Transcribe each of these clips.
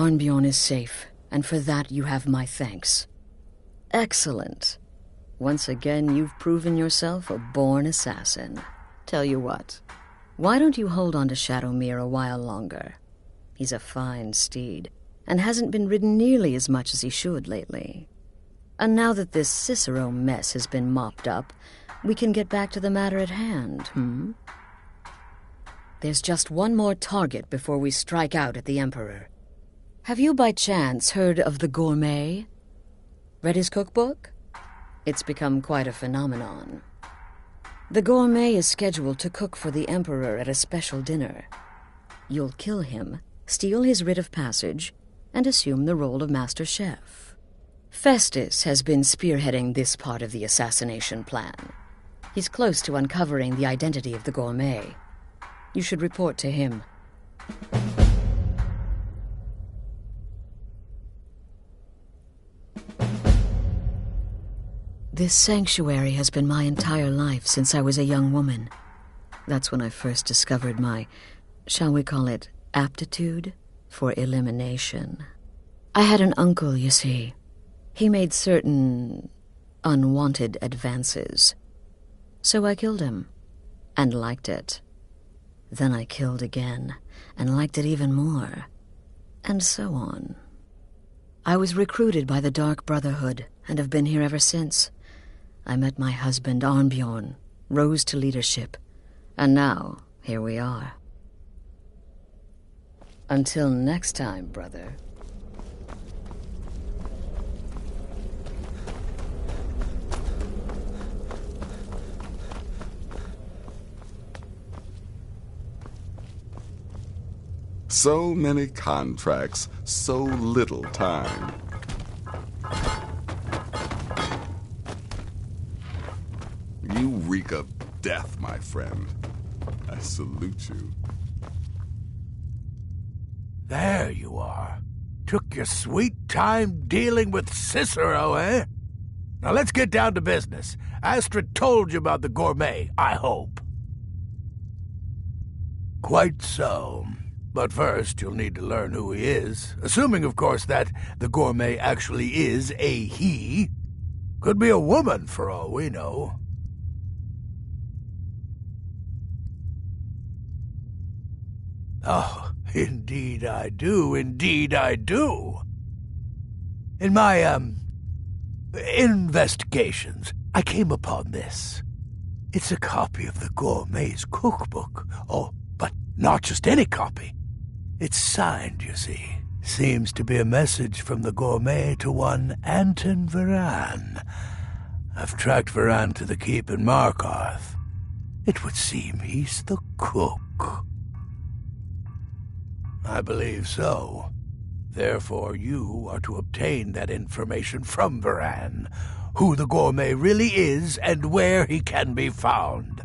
Arnbjorn is safe, and for that you have my thanks. Excellent. Once again, you've proven yourself a born assassin. Tell you what, why don't you hold on to Shadowmere a while longer? He's a fine steed, and hasn't been ridden nearly as much as he should lately. And now that this Cicero mess has been mopped up, we can get back to the matter at hand, There's just one more target before we strike out at the Emperor. Have you by chance heard of the Gourmet? Read his cookbook? It's become quite a phenomenon. The Gourmet is scheduled to cook for the Emperor at a special dinner. You'll kill him, steal his writ of passage, and assume the role of Master Chef. Festus has been spearheading this part of the assassination plan. He's close to uncovering the identity of the Gourmet. You should report to him. This sanctuary has been my entire life since I was a young woman. That's when I first discovered my, shall we call it, aptitude for elimination. I had an uncle, you see. He made certain unwanted advances. So I killed him, and liked it. Then I killed again, and liked it even more, and so on. I was recruited by the Dark Brotherhood, and have been here ever since. I met my husband, Arnbjorn, rose to leadership, and now, here we are. Until next time, brother. So many contracts, so little time. You reek of death, my friend. I salute you. There you are. Took your sweet time dealing with Cicero, eh? Now let's get down to business. Astrid told you about the Gourmet, I hope. Quite so. But first, you'll need to learn who he is, assuming, of course, that the Gourmet actually is a he. Could be a woman, for all we know. Oh, indeed I do, indeed I do. In my, investigations, I came upon this. It's a copy of the Gourmet's cookbook. Oh, but not just any copy. It's signed, you see. Seems to be a message from the Gourmet to one Anton Varan. I've tracked Varan to the keep in Markarth. It would seem he's the cook. I believe so. Therefore, you are to obtain that information from Varan, who the Gourmet really is and where he can be found.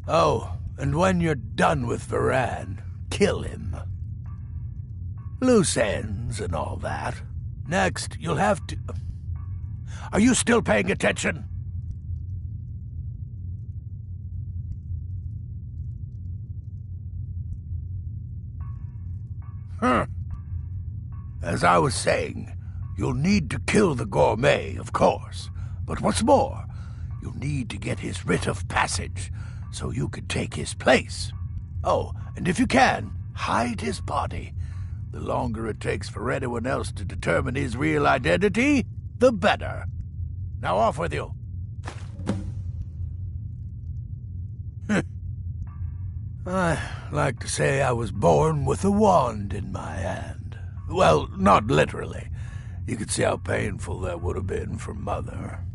Oh, and when you're done with Varan, kill him. Loose ends and all that. Next, you'll have to... Are you still paying attention? As I was saying, you'll need to kill the Gourmet, of course. But what's more, you'll need to get his writ of passage, so you can take his place. Oh, and if you can, hide his body. The longer it takes for anyone else to determine his real identity, the better. Now off with you. I like to say I was born with a wand in my hand. Well, not literally. You could see how painful that would have been for Mother.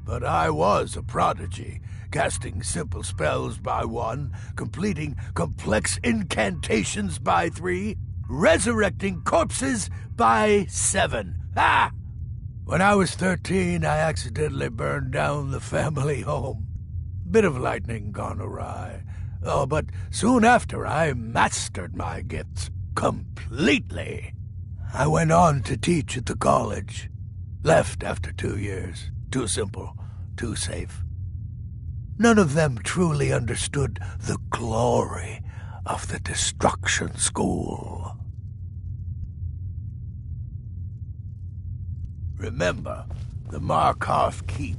But I was a prodigy, casting simple spells by 1, completing complex incantations by 3, resurrecting corpses by 7. Ah! When I was 13, I accidentally burned down the family home. Bit of lightning gone awry. Oh, but soon after I mastered my gifts completely. I went on to teach at the college. Left after 2 years. Too simple, too safe. None of them truly understood the glory of the Destruction School. Remember, the Markarth Keep.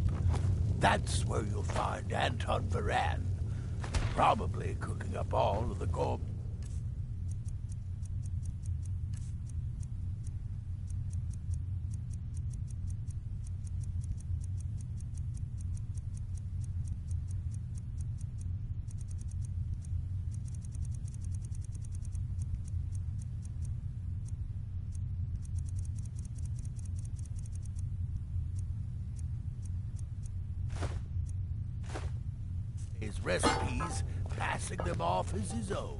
That's where you'll find Anton Varan. Probably cooking up all of the gold. His recipes, passing them off as his own.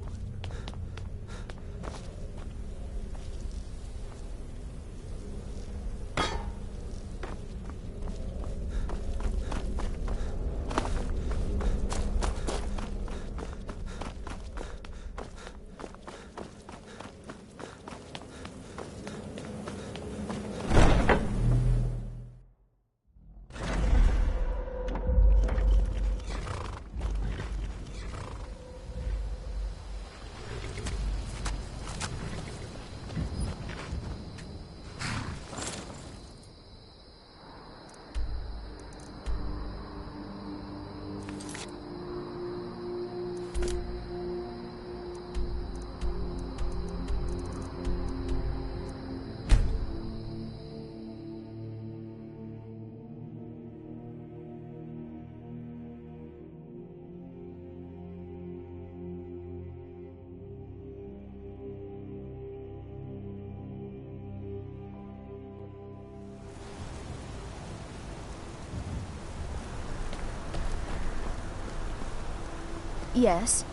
Yes?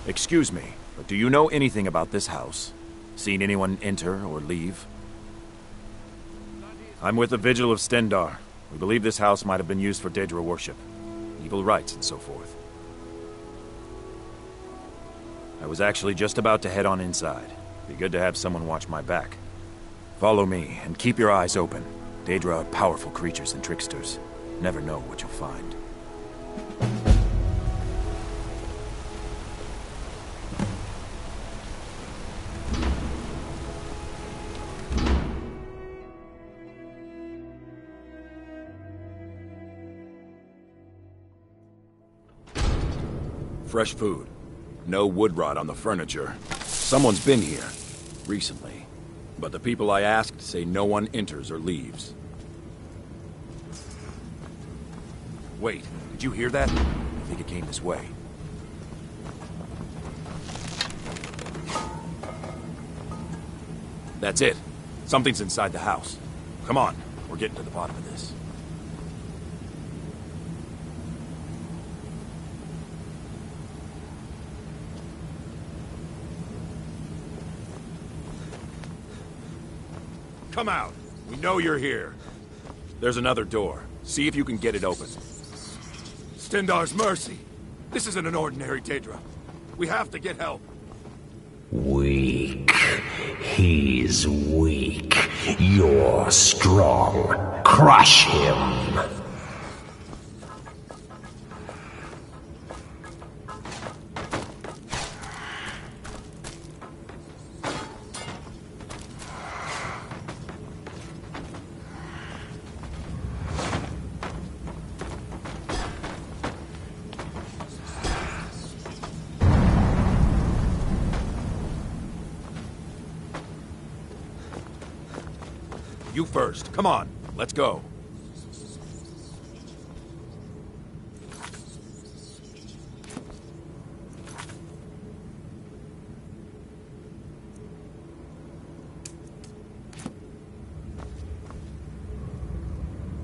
Excuse me, but do you know anything about this house? Seen anyone enter or leave? I'm with the Vigil of Stendar. We believe this house might have been used for Daedra worship, evil rites and so forth. I was actually just about to head on inside. Be good to have someone watch my back. Follow me, and keep your eyes open. Daedra are powerful creatures and tricksters. Never know what you'll find. Fresh food. No wood rot on the furniture. Someone's been here. Recently. But the people I asked say no one enters or leaves. Wait, did you hear that? I think it came this way. That's it. Something's inside the house. Come on, we're getting to the bottom of this. Come out. We know you're here. There's another door. See if you can get it open. Stendar's mercy. This isn't an ordinary Daedra. We have to get help. Weak. He's weak. You're strong. Crush him. You first. Come on. Let's go.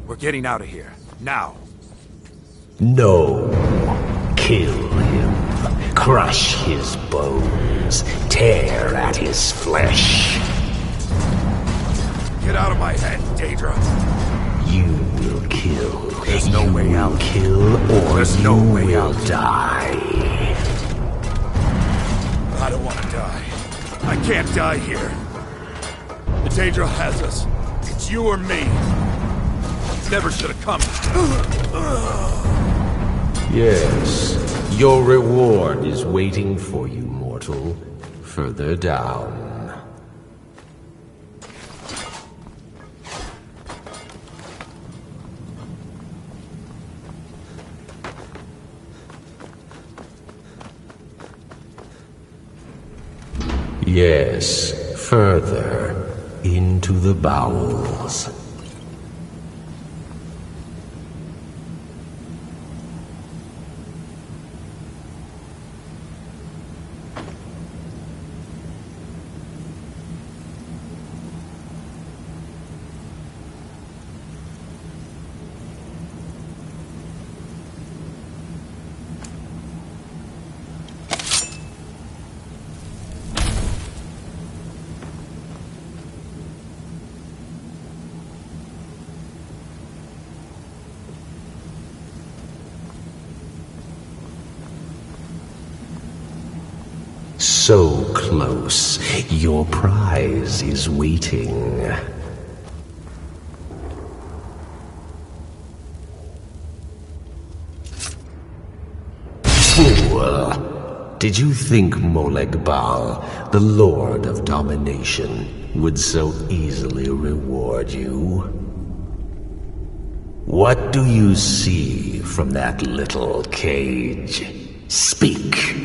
We're getting out of here. Now. No. Kill him. Crush his bones. Tear at his flesh. Get out of my head, Daedra. You will kill. There's no way out. Kill or There's you no way will out. die. I don't want to die. I can't die here. The Daedra has us. It's you or me. Never should have come. Yes, your reward is waiting for you, mortal. Further down. Yes, further into the bowels. So close, your prize is waiting. Fool! Did you think Moleg Bal, the Lord of Domination, would so easily reward you? What do you see from that little cage? Speak!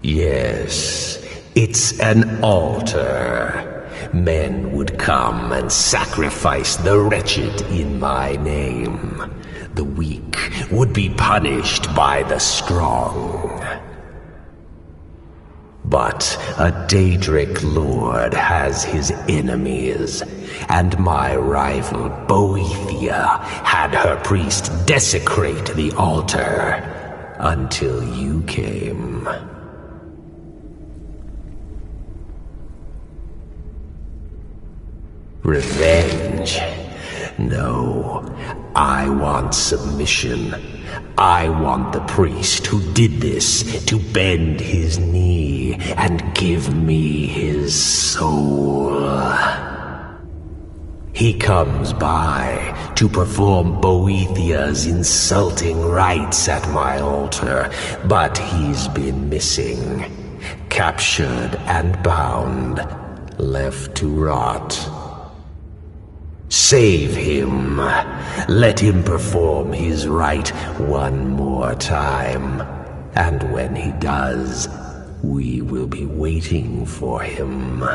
Yes, it's an altar. Men would come and sacrifice the wretched in my name. The weak would be punished by the strong. But a Daedric lord has his enemies, and my rival Boethia had her priest desecrate the altar until you came. Revenge? No, I want submission. I want the priest who did this to bend his knee and give me his soul. He comes by to perform Boethia's insulting rites at my altar, but he's been missing, captured and bound, left to rot. Save him. Let him perform his rite one more time. And when he does, we will be waiting for him.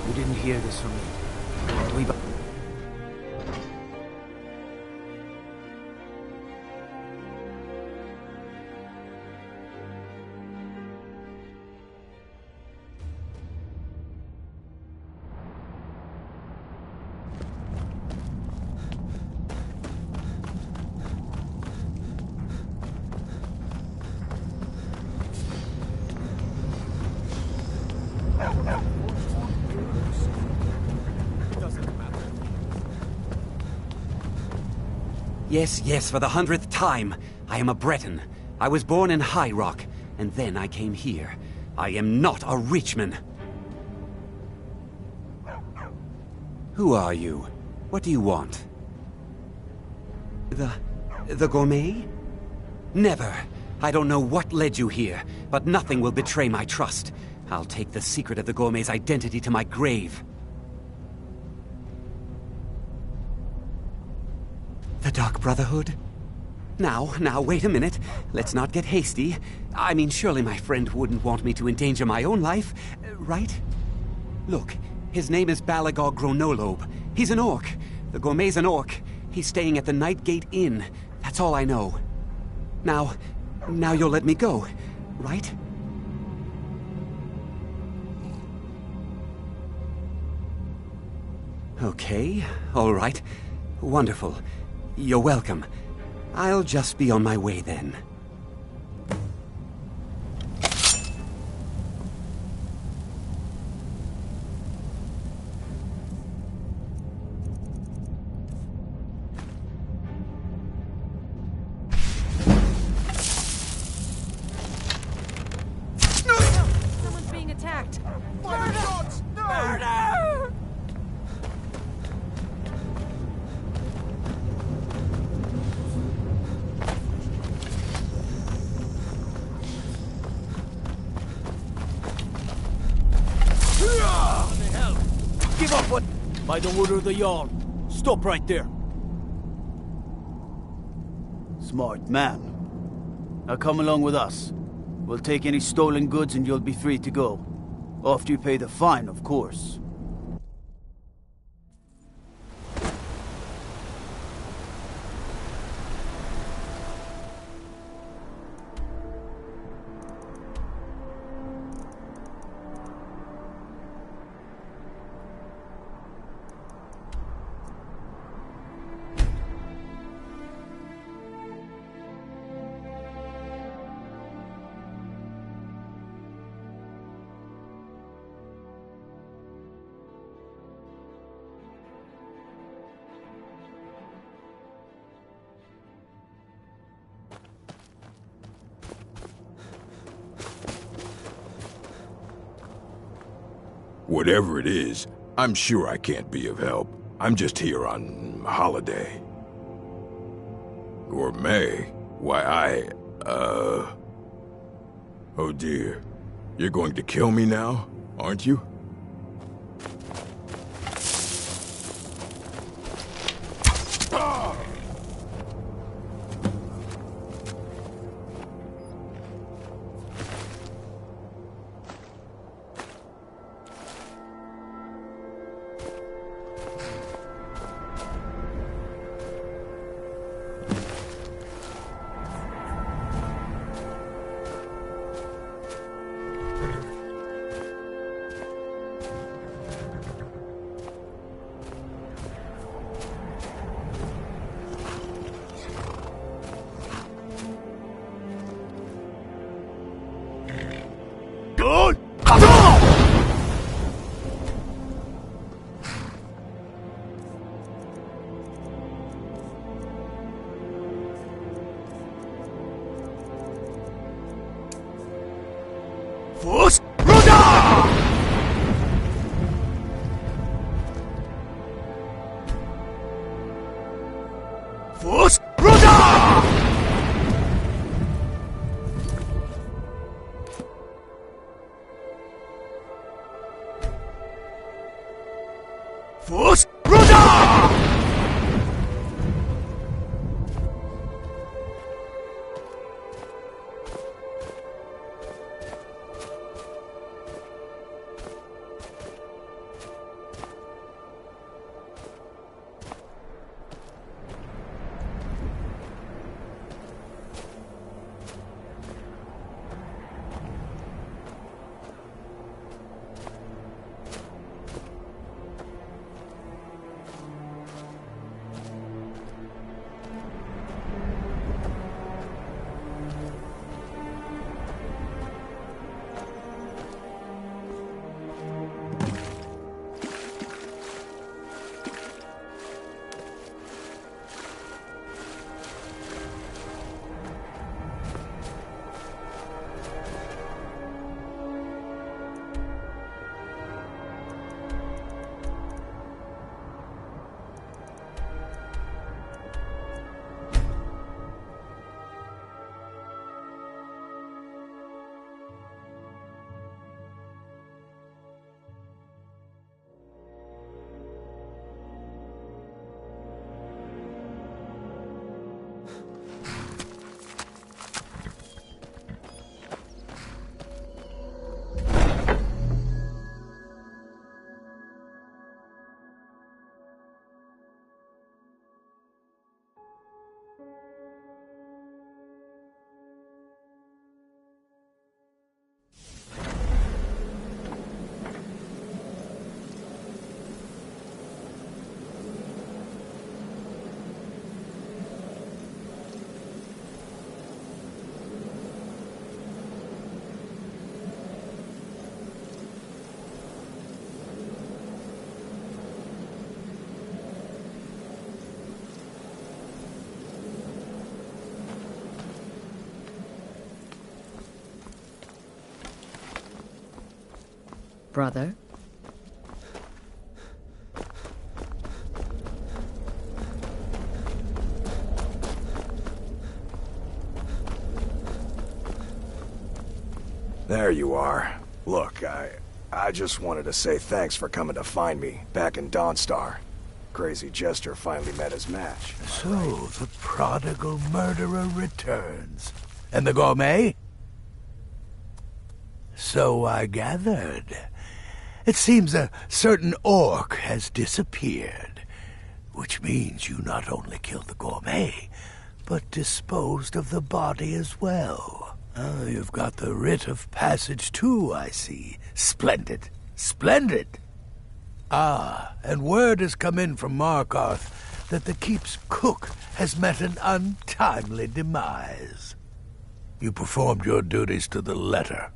You didn't hear this from me. Yes, for the 100th time. I am a Breton. I was born in High Rock, and then I came here. I am not a Richman. Who are you? What do you want? The gourmet? Never. I don't know what led you here, but nothing will betray my trust. I'll take the secret of the gourmet's identity to my grave. The Dark Brotherhood? Now, wait a minute. Let's not get hasty. I mean, surely my friend wouldn't want me to endanger my own life, right? Look, his name is Balagog Gronolobe. He's an orc. The gourmet's an orc. He's staying at the Nightgate Inn. That's all I know. Now you'll let me go, right? Okay, all right. Wonderful. You're welcome. I'll just be on my way then. Someone's being attacked. Give up, what? By the order of the Jarl. Stop right there. Smart man. Now come along with us. We'll take any stolen goods and you'll be free to go. After you pay the fine, of course. Whatever it is, I'm sure I can't be of help. I'm just here on holiday. Gourmet? Why, Oh dear. You're going to kill me now, aren't you? brother. There you are. Look, I just wanted to say thanks for coming to find me back in Dawnstar. Crazy Jester finally met his match. So, the prodigal murderer returns. And the gourmet? So I gathered. It seems a certain orc has disappeared. Which means you not only killed the gourmet, but disposed of the body as well. Oh, you've got the writ of passage too, I see. Splendid. Splendid! Ah, and word has come in from Markarth that the keep's cook has met an untimely demise. You performed your duties to the letter.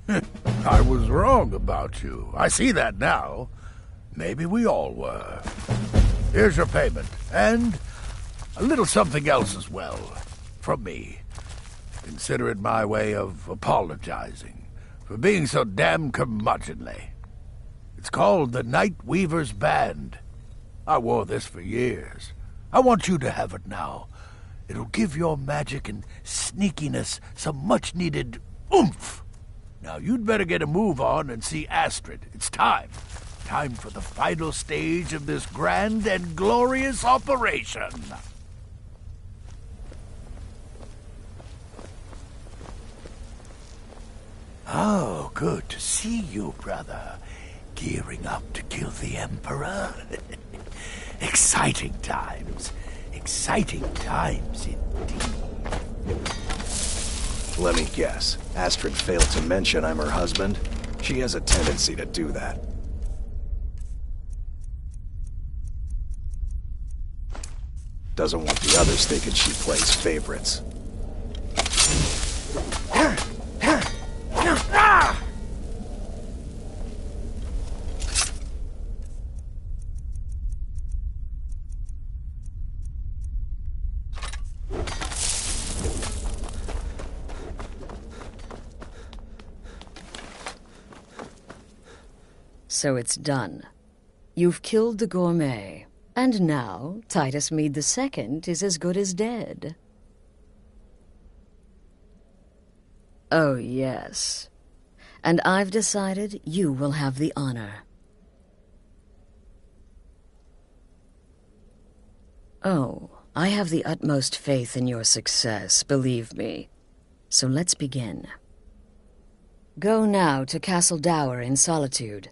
I was wrong about you. I see that now. Maybe we all were. Here's your payment, and a little something else as well, from me. Consider it my way of apologizing for being so damn curmudgeonly. It's called the Night Weaver's Band. I wore this for years. I want you to have it now. It'll give your magic and sneakiness some much-needed oomph. Now, you'd better get a move on and see Astrid. It's time. Time for the final stage of this grand and glorious operation. Oh, good to see you, brother. Gearing up to kill the Emperor? Exciting times. Exciting times indeed. Let me guess. Astrid failed to mention I'm her husband. She has a tendency to do that. Doesn't want the others thinking she plays favorites. So it's done. You've killed the gourmet, and now Titus Mead II is as good as dead. Oh, yes. And I've decided you will have the honor. Oh, I have the utmost faith in your success, believe me. So let's begin. Go now to Castle Dower in Solitude.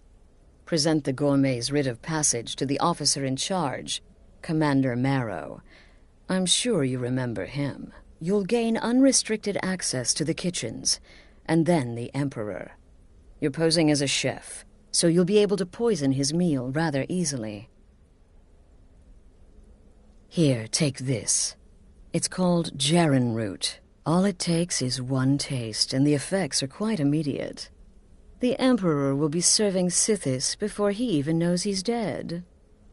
Present the gourmet's writ of passage to the officer in charge, Commander Marrow. I'm sure you remember him. You'll gain unrestricted access to the kitchens, and then the Emperor. You're posing as a chef, so you'll be able to poison his meal rather easily. Here, take this. It's called Jarren root. All it takes is one taste, and the effects are quite immediate. The Emperor will be serving Sithis before he even knows he's dead.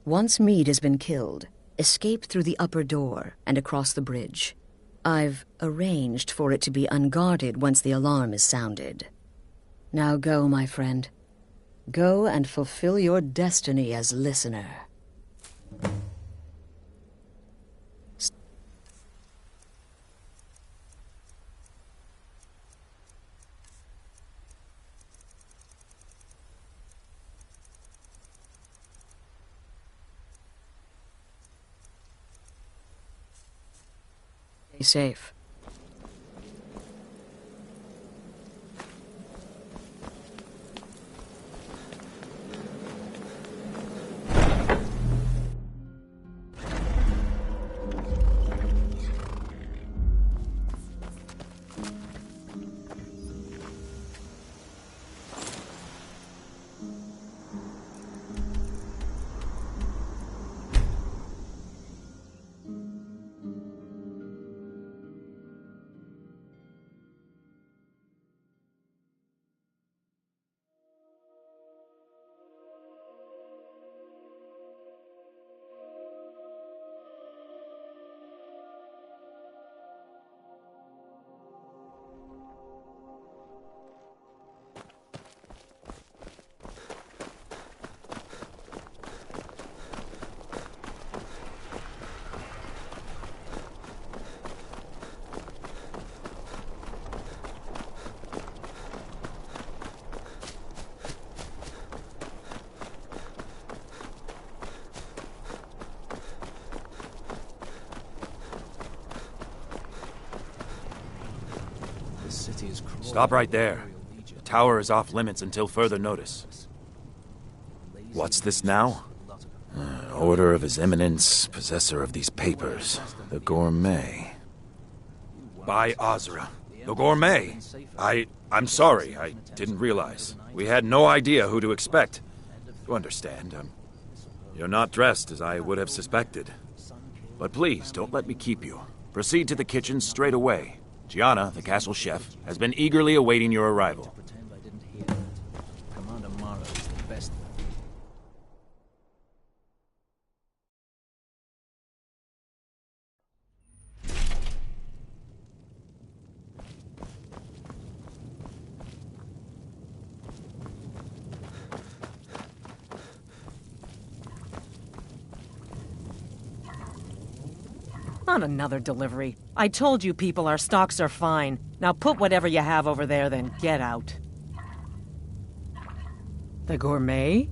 Once Mead has been killed, escape through the upper door and across the bridge. I've arranged for it to be unguarded once the alarm is sounded. Now go, my friend. Go and fulfill your destiny as listener. Stay safe. Stop right there. The tower is off limits until further notice. What's this now? Order of His Eminence, possessor of these papers. The Gourmet. By Azra. The Gourmet! I'm sorry, I didn't realize. We had no idea who to expect. You understand, you're not dressed as I would have suspected. But please, don't let me keep you. Proceed to the kitchen straight away. Gianna, the castle chef, has been eagerly awaiting your arrival. Commander Mara is the best. Not another delivery. I told you people our stocks are fine. Now put whatever you have over there, then get out. The Gourmet?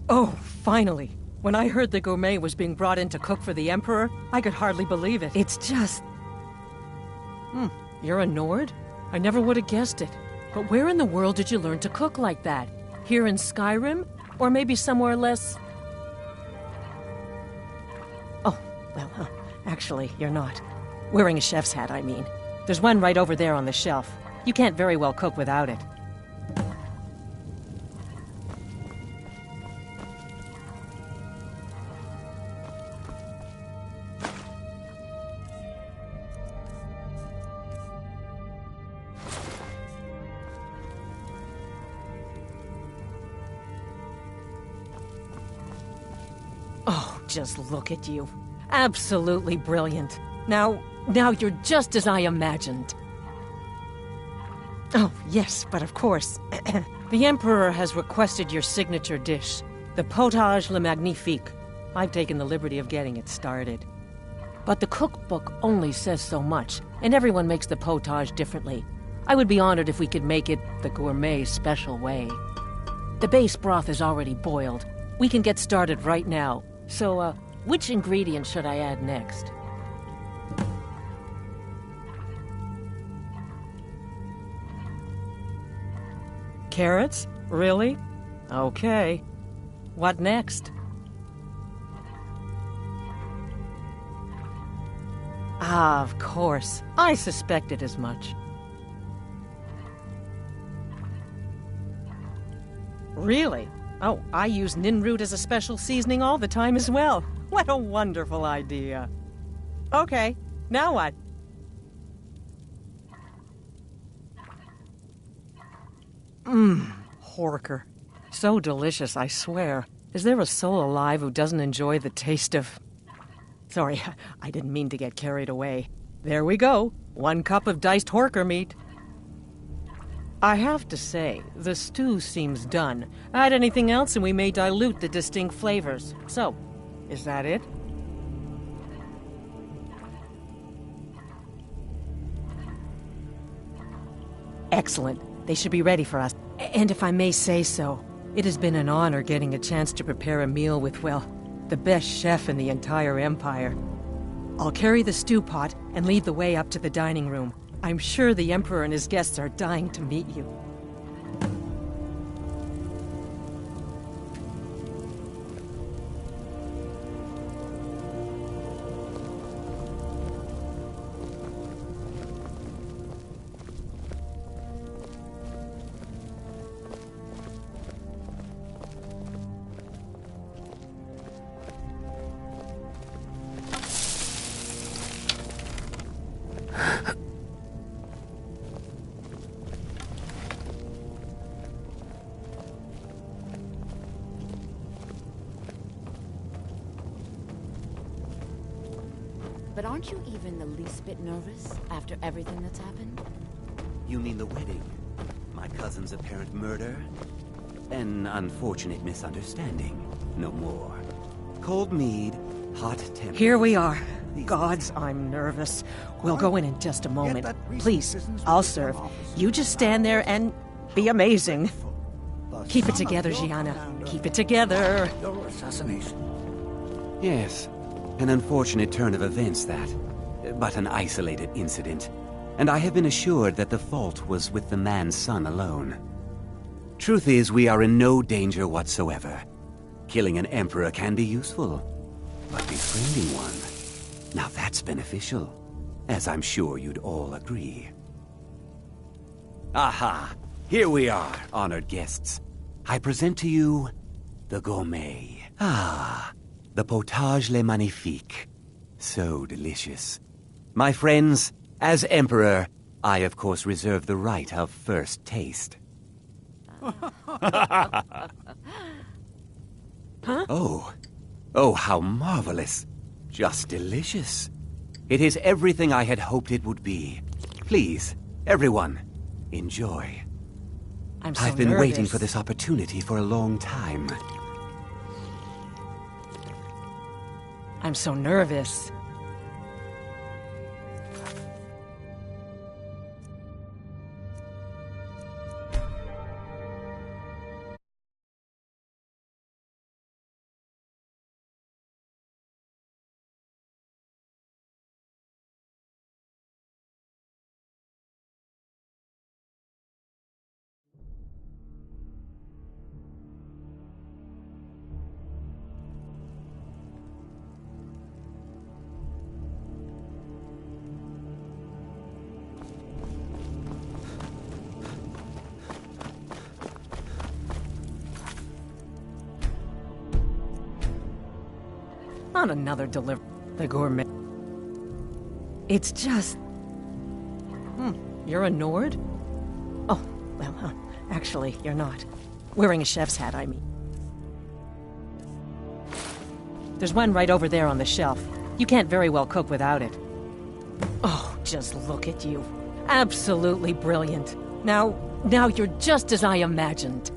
Oh, finally. When I heard the Gourmet was being brought in to cook for the Emperor, I could hardly believe it. It's just... You're a Nord? I never would have guessed it. But where in the world did you learn to cook like that? Here in Skyrim? Or maybe somewhere less... Well, actually, you're not. Wearing a chef's hat, I mean. There's one right over there on the shelf. You can't very well cook without it. Oh, just look at you. Absolutely brilliant. Now you're just as I imagined. Oh, yes, but of course. The Emperor has requested your signature dish, the potage le magnifique. I've taken the liberty of getting it started. But the cookbook only says so much, and everyone makes the potage differently. I would be honored if we could make it the Gourmet special way. The base broth is already boiled. We can get started right now. So, which ingredient should I add next? Carrots? Really? Okay. What next? Ah, of course. I suspected as much. Really? Oh, I use ninroot as a special seasoning all the time as well. What a wonderful idea. Okay, now what? Horker. So delicious, I swear. Is there a soul alive who doesn't enjoy the taste of... Sorry, I didn't mean to get carried away. There we go. 1 cup of diced horker meat. I have to say, the stew seems done. Add anything else and we may dilute the distinct flavors. So, is that it? Excellent. They should be ready for us. And if I may say so, it has been an honor getting a chance to prepare a meal with, well, the best chef in the entire Empire. I'll carry the stew pot and lead the way up to the dining room. I'm sure the Emperor and his guests are dying to meet you. But aren't you even the least bit nervous after everything that's happened? You mean the wedding? My cousin's apparent murder? An unfortunate misunderstanding. No more. Cold mead, hot temper. Here we are. Gods, I'm nervous. We'll go in just a moment. Please, I'll serve. You just stand there and be amazing. Keep it together, Gianna. Keep it together. Yes. An unfortunate turn of events, that. But an isolated incident. and I have been assured that the fault was with the man's son alone. Truth is, we are in no danger whatsoever. Killing an emperor can be useful, but befriending one, now that's beneficial, as I'm sure you'd all agree. Aha! Here we are, honored guests. I present to you the gourmet. Ah, the potage le magnifique. So delicious. My friends, as Emperor, I of course reserve the right of first taste. Huh? Oh, how marvelous. Just delicious. It is everything I had hoped it would be. Please, everyone, enjoy. I've been waiting for this opportunity for a long time. I'm so nervous. Not another the gourmet. It's just... You're a Nord? Oh, well, actually, you're not. Wearing a chef's hat, I mean. There's one right over there on the shelf. You can't very well cook without it. Oh, just look at you. Absolutely brilliant. Now you're just as I imagined.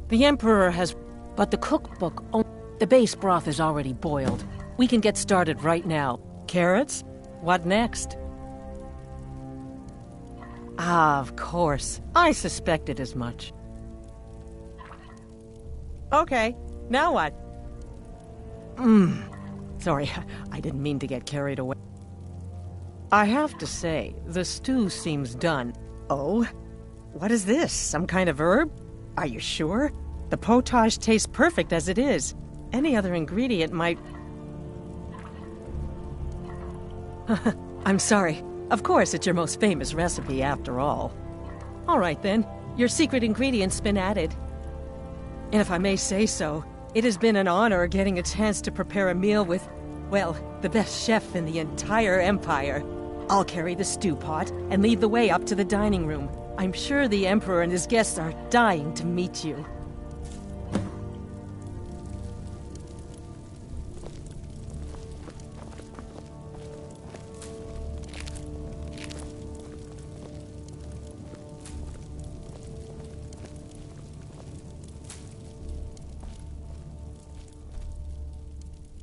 The Emperor has... But the cookbook... The base broth is already boiled. We can get started right now. Carrots? What next? Ah, of course. I suspected as much. Okay, now what? Sorry, I didn't mean to get carried away. I have to say, the stew seems done. Oh? What is this? Some kind of herb? Are you sure? The potage tastes perfect as it is. Any other ingredient might... I'm sorry. Of course, it's your most famous recipe after all. All right then, your secret ingredient's been added. And if I may say so, it has been an honor getting a chance to prepare a meal with, well, the best chef in the entire Empire. I'll carry the stew pot and lead the way up to the dining room. I'm sure the Emperor and his guests are dying to meet you.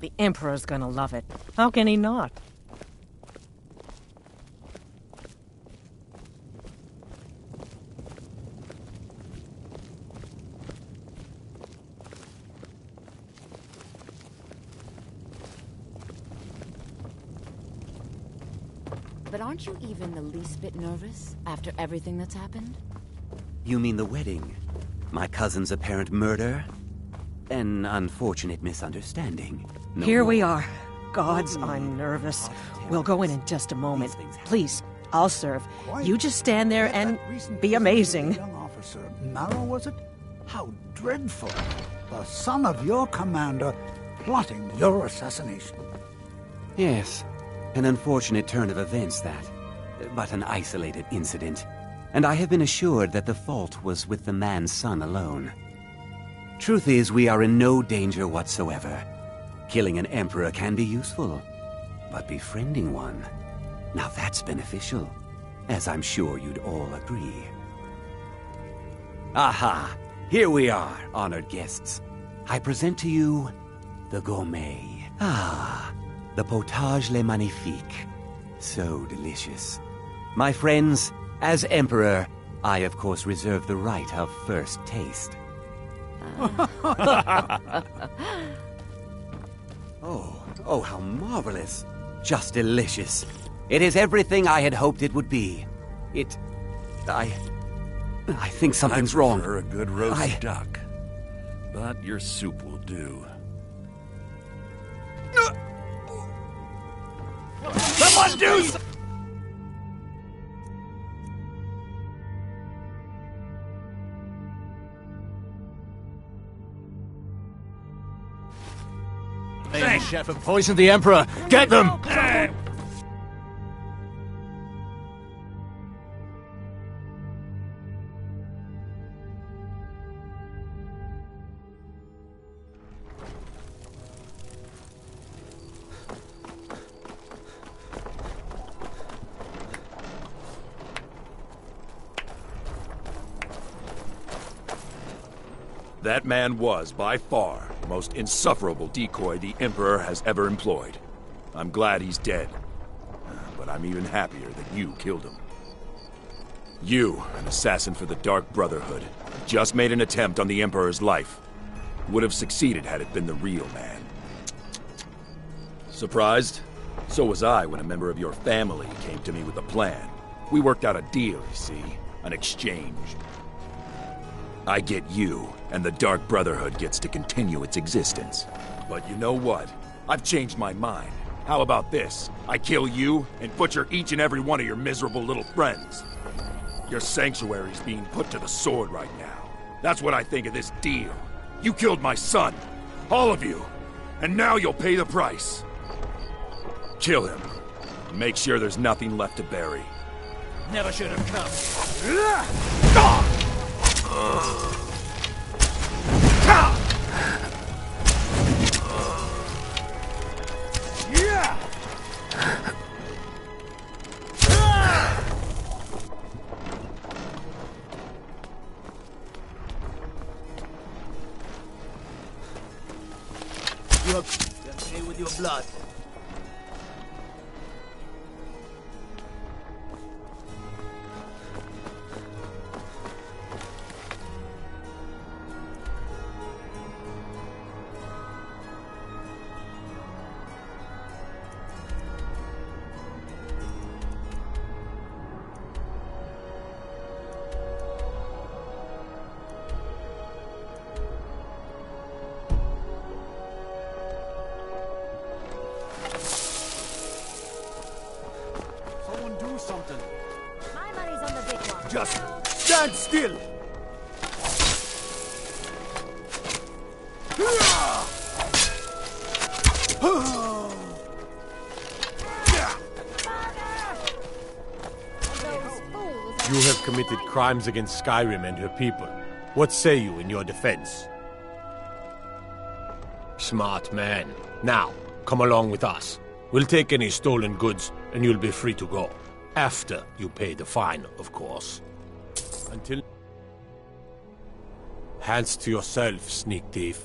The Emperor's gonna love it. How can he not? But aren't you even the least bit nervous after everything that's happened? You mean the wedding? My cousin's apparent murder? An unfortunate misunderstanding. No Here we more. are. Gods, I'm nervous. We'll go in just a moment. Please, I'll serve. You just stand there and be amazing. Young officer, Marrow, was it? How dreadful. The son of your commander plotting your assassination. Yes, an unfortunate turn of events that, but an isolated incident. And I have been assured that the fault was with the man's son alone. Truth is, we are in no danger whatsoever. Killing an emperor can be useful, but befriending one, now that's beneficial, as I'm sure you'd all agree. Aha! Here we are, honored guests. I present to you the gourmet. Ah, the potage le magnifique. So delicious. My friends, as Emperor, I of course reserve the right of first taste. Oh, how marvelous. Just delicious. It is everything I had hoped it would be. I think something's wrong. I prefer a good roast duck, but your soup will do. Someone do something! The chef have poisoned the Emperor. Get them! That man was, by far, the most insufferable decoy the Emperor has ever employed. I'm glad he's dead. But I'm even happier that you killed him. You, an assassin for the Dark Brotherhood, just made an attempt on the Emperor's life. Would have succeeded had it been the real man. Surprised? So was I when a member of your family came to me with a plan. We worked out a deal, you see. An exchange. I get you, and the Dark Brotherhood gets to continue its existence. But you know what? I've changed my mind. How about this? I kill you, and butcher each and every one of your miserable little friends. Your sanctuary's being put to the sword right now. That's what I think of this deal. You killed my son. All of you. And now you'll pay the price. Kill him. And make sure there's nothing left to bury. Never should have come. You have them pay with your blood. Something. My money's on the big one. Just stand still. You have committed crimes against Skyrim and her people. What say you in your defense? Smart man. Now, come along with us. We'll take any stolen goods, and you'll be free to go. After you pay the fine, of course. Until... Hands to yourself, sneak thief.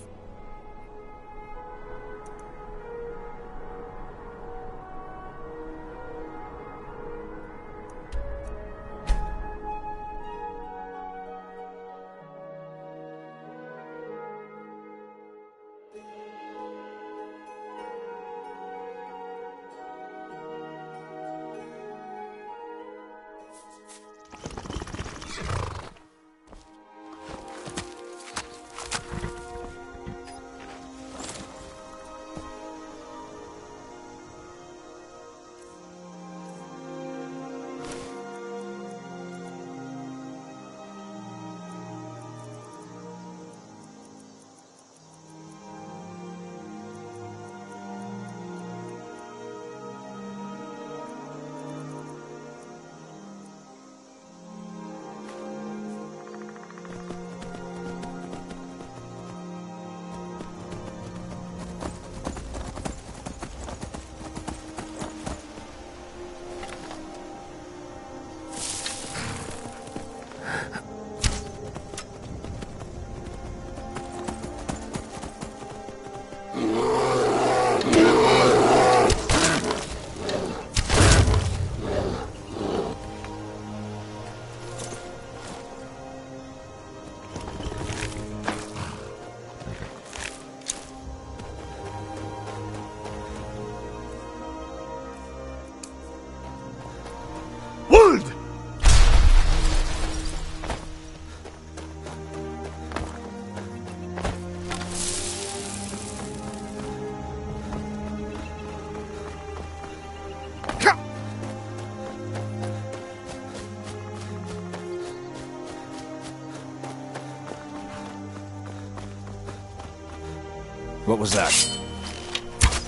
What was that?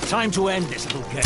Time to end this little game.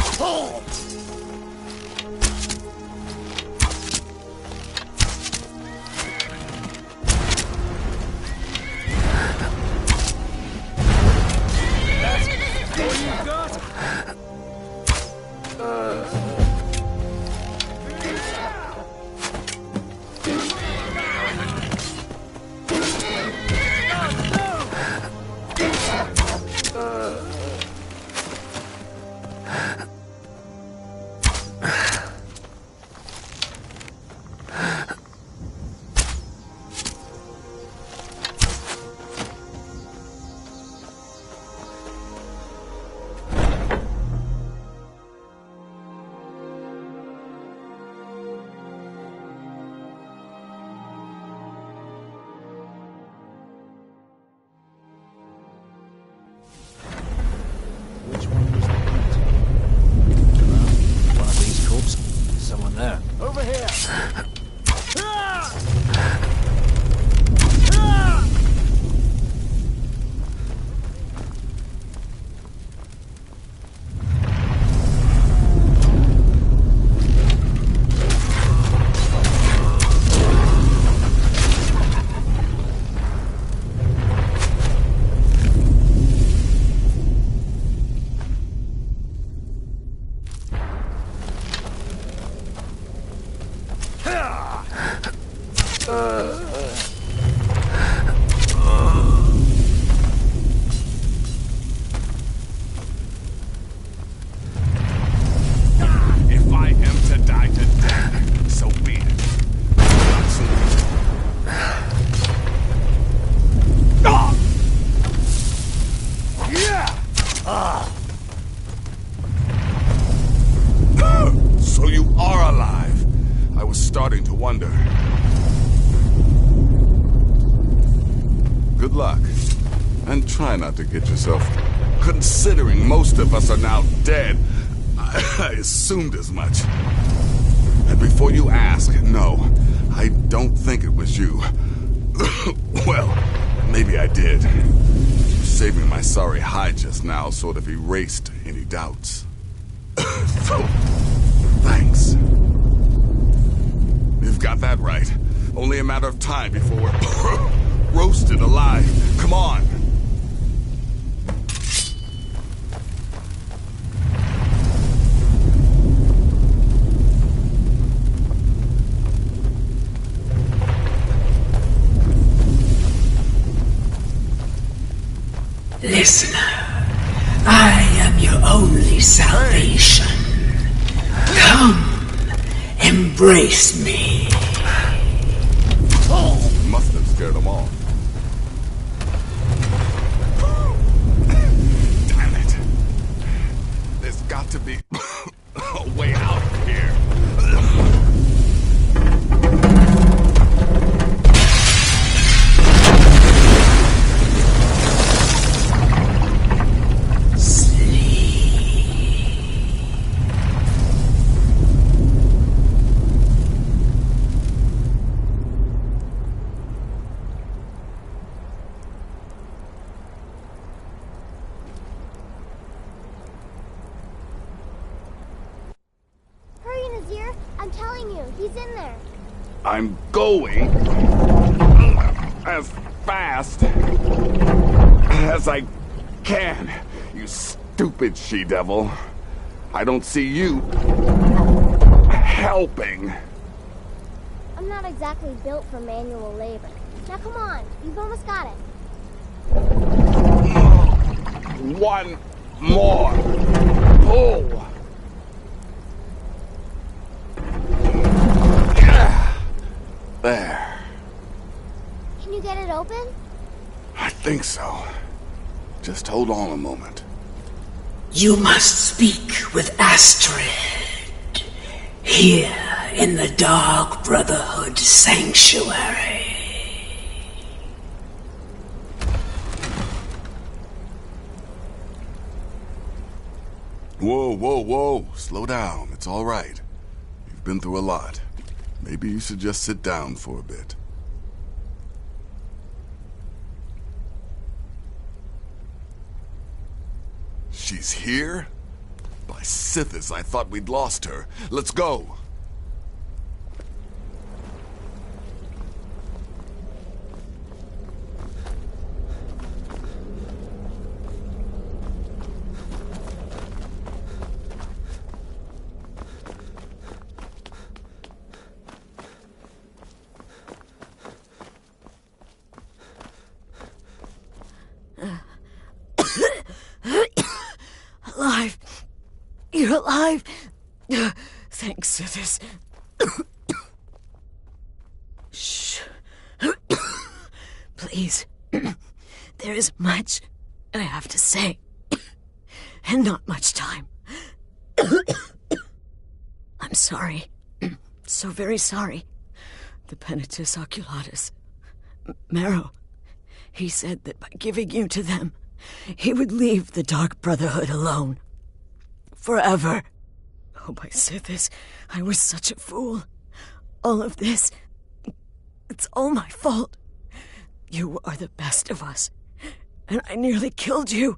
Over here! If I am to die today, so be it. So you are alive. I was starting to wonder. Good luck. And try not to get yourself... Considering most of us are now dead, I assumed as much. And before you ask, no, I don't think it was you. Well, maybe I did. Saving my sorry hide just now sort of erased any doubts. So, thanks. You've got that right. Only a matter of time before we're roasted alive. Come on. Listener, I am your only salvation. Come, embrace me. Must have scared them all. Damn it. There's got to be a way out of here. I'm telling you, he's in there. I'm going as fast as I can, you stupid she-devil. I don't see you helping. I'm not exactly built for manual labor. Now come on, you've almost got it. One more pull. There. Can you get it open? I think so. Just hold on a moment. You must speak with Astrid. Here in the Dark Brotherhood Sanctuary. Whoa, whoa, whoa. Slow down. It's all right. You've been through a lot. Maybe you should just sit down for a bit. She's here? By Sithis, I thought we'd lost her. Let's go. Alive. You're alive. Thanks, Sithis. Shh. Please. There is much I have to say, and not much time. I'm sorry. So very sorry. The Penitus Oculatus. Marrow. He said that by giving you to them, he would leave the Dark Brotherhood alone. Forever. Oh, by Sithis, I was such a fool. All of this, it's all my fault. You are the best of us, and I nearly killed you,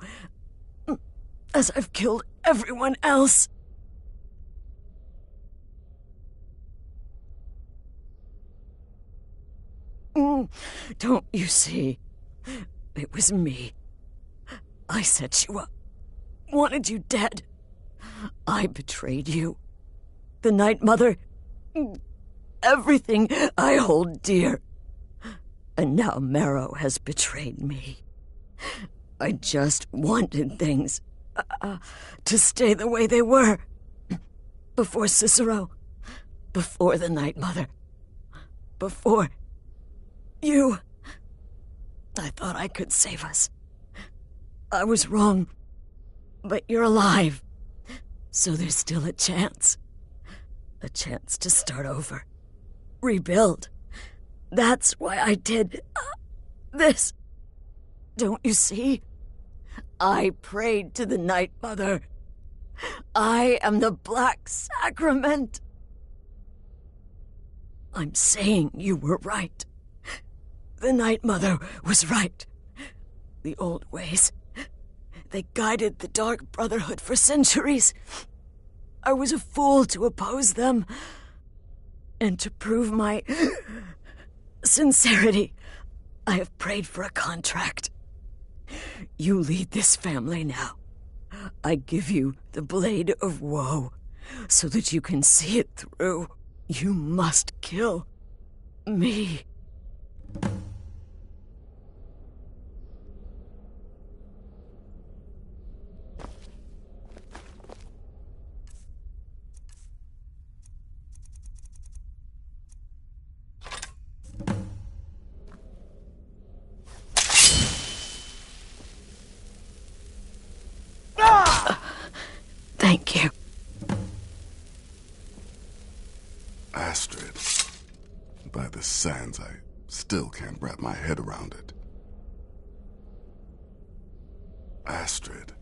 as I've killed everyone else. Don't you see? It was me. I set you up, wanted you dead. I betrayed you. The Night Mother, everything I hold dear. And now Marrow has betrayed me. I just wanted things to stay the way they were. Before Cicero, before the Night Mother, before you. I thought I could save us. I was wrong, but you're alive. So there's still a chance. A chance to start over. Rebuild. That's why I did this. Don't you see? I prayed to the Night Mother. I am the Black Sacrament. I'm saying you were right. The Night Mother was right. The old ways. They guided the Dark Brotherhood for centuries. I was a fool to oppose them. And to prove my sincerity, I have prayed for a contract. You lead this family now. I give you the Blade of Woe, so that you can see it through. You must kill me. Thank you. Astrid. By the sands, I still can't wrap my head around it. Astrid.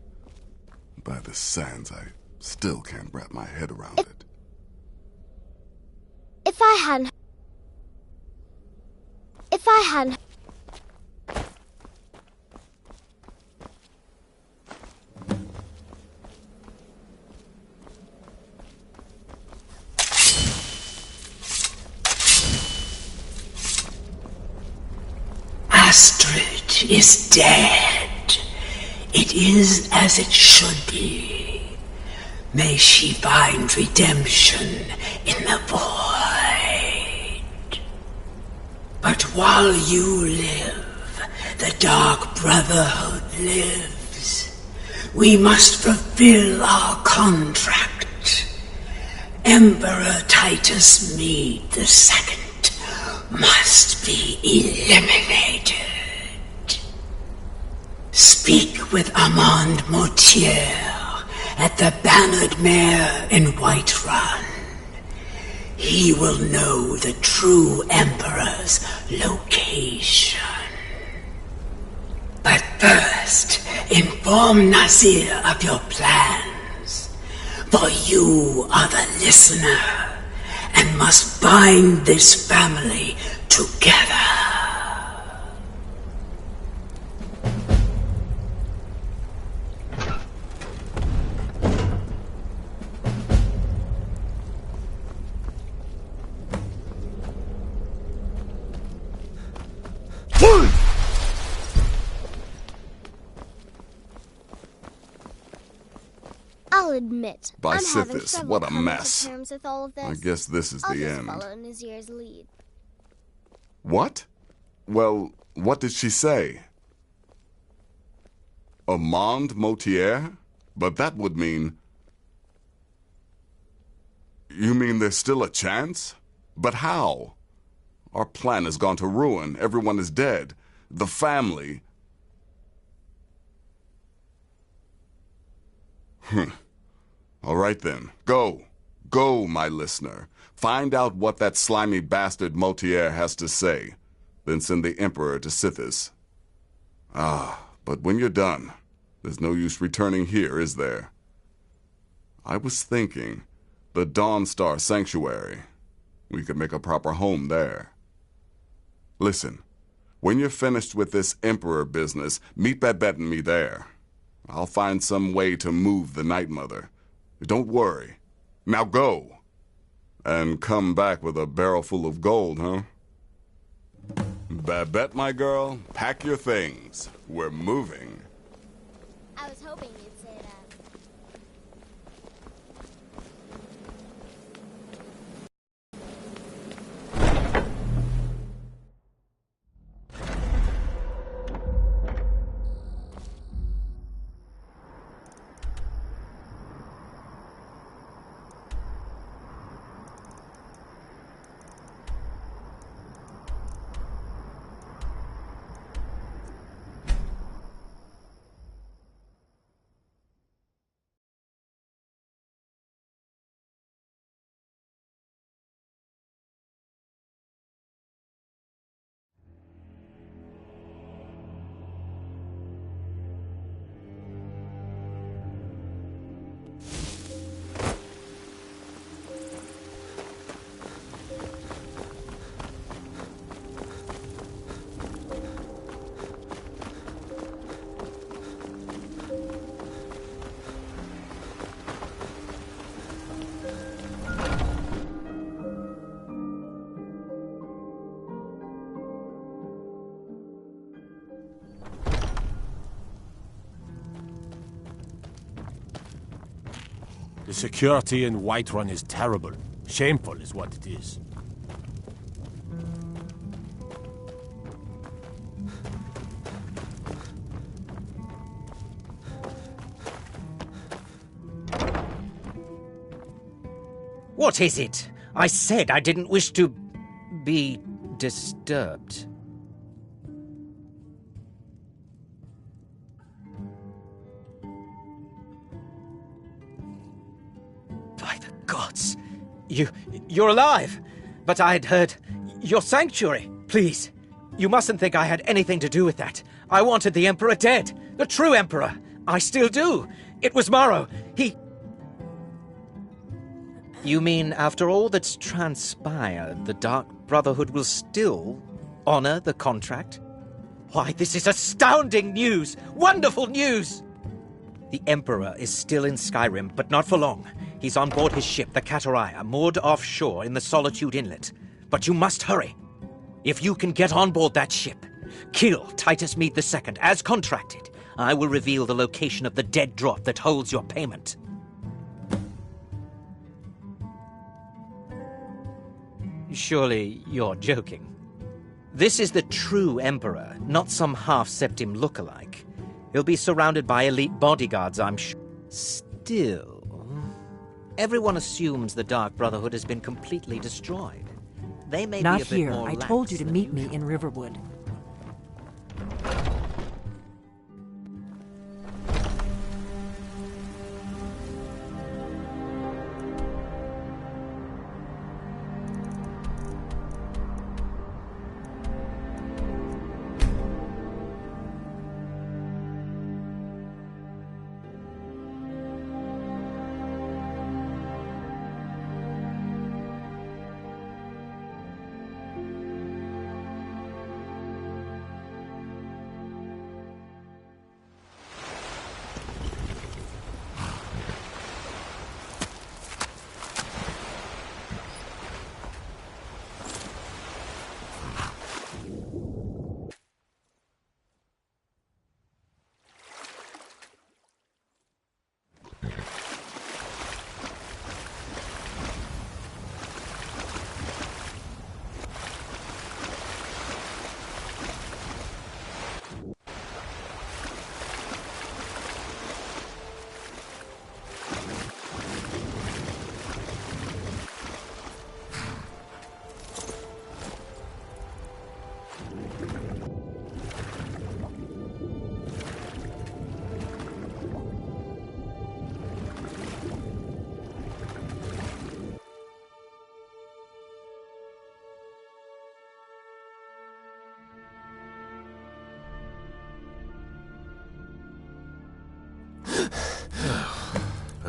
By the sands, I still can't wrap my head around it. If I hadn't... Astrid is dead. It is as it should be. May she find redemption in the void. But while you live, the Dark Brotherhood lives. We must fulfill our contract. Emperor Titus Mede II must be eliminated. Speak with Armand Mortier at the Bannered Mare in Whiterun. He will know the true Emperor's location. But first, inform Nazir of your plans, for you are the listener and must bind this family together. I'll admit, By I'm having Sithis, trouble what a coming mess. to terms with all of this. I guess this is I'll the just end. follow Nazir's lead. What? Well, what did she say? Amand Motier? But that would mean... You mean there's still a chance? But how? Our plan has gone to ruin. Everyone is dead. The family... All right then. Go. Go, my listener. Find out what that slimy bastard Motier has to say. Then send the Emperor to Sithis. But when you're done, there's no use returning here, is there? I was thinking, the Dawnstar Sanctuary. We could make a proper home there. Listen, when you're finished with this Emperor business, meet Babette and me there. I'll find some way to move the Night Mother. Don't worry. Now go. And come back with a barrel full of gold, huh? Babette, my girl, pack your things. We're moving. I was hoping you'd say that. The security in Whiterun is terrible. Shameful is what it is. What is it? I said I didn't wish to be disturbed. By the gods! You're alive! But I'd heard your sanctuary. Please, you mustn't think I had anything to do with that. I wanted the Emperor dead. The true Emperor. I still do. It was Morrow. You mean, after all that's transpired, the Dark Brotherhood will still honor the contract? Why, this is astounding news! Wonderful news! The Emperor is still in Skyrim, but not for long. He's on board his ship, the Kataraya, moored offshore in the Solitude Inlet. But you must hurry. If you can get on board that ship, kill Titus Mead II, as contracted, I will reveal the location of the dead drop that holds your payment. Surely you're joking. This is the true Emperor, not some half-septim lookalike. He'll be surrounded by elite bodyguards, I'm sure. Still, everyone assumes the Dark Brotherhood has been completely destroyed. They may Not be a bit here. more I lax told you to than meet me in Riverwood.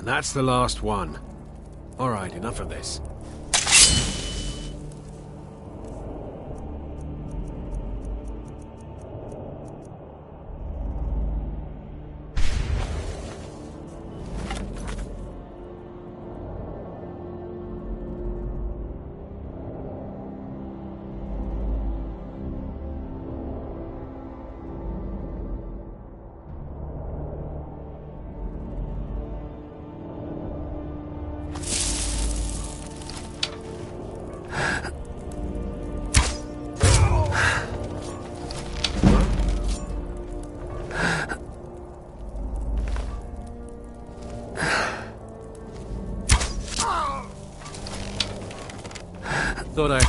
That's the last one. All right, enough of this. Thought I...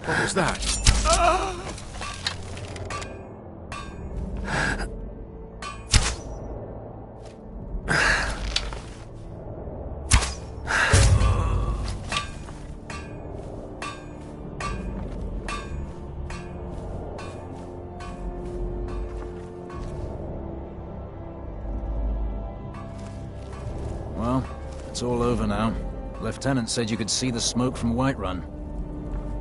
What was that? Well, it's all over now. Lieutenant said you could see the smoke from Whiterun.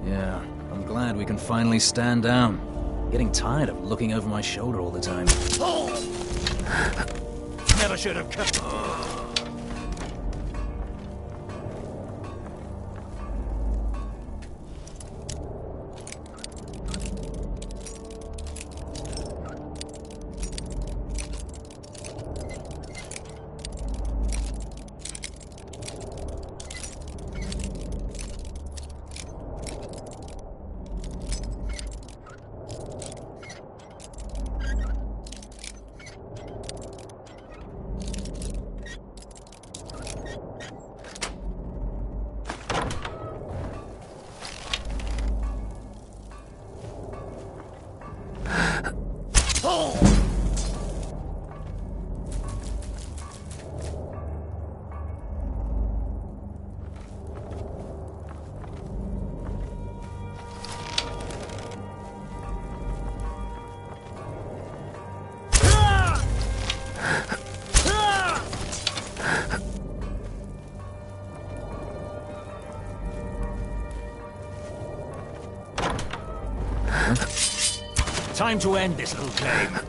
Yeah, I'm glad we can finally stand down. Getting tired of looking over my shoulder all the time. Never should have come. Time to end this little game.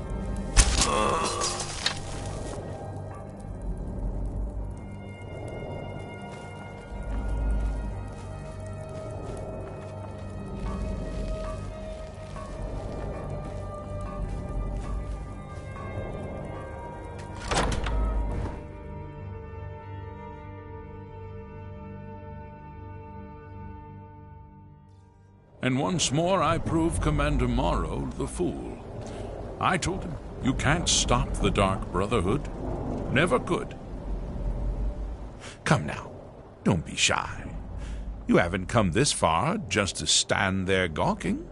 And once more I prove Commander Morrow the fool. I told him, you can't stop the Dark Brotherhood. Never could. Come now, don't be shy. You haven't come this far just to stand there gawking.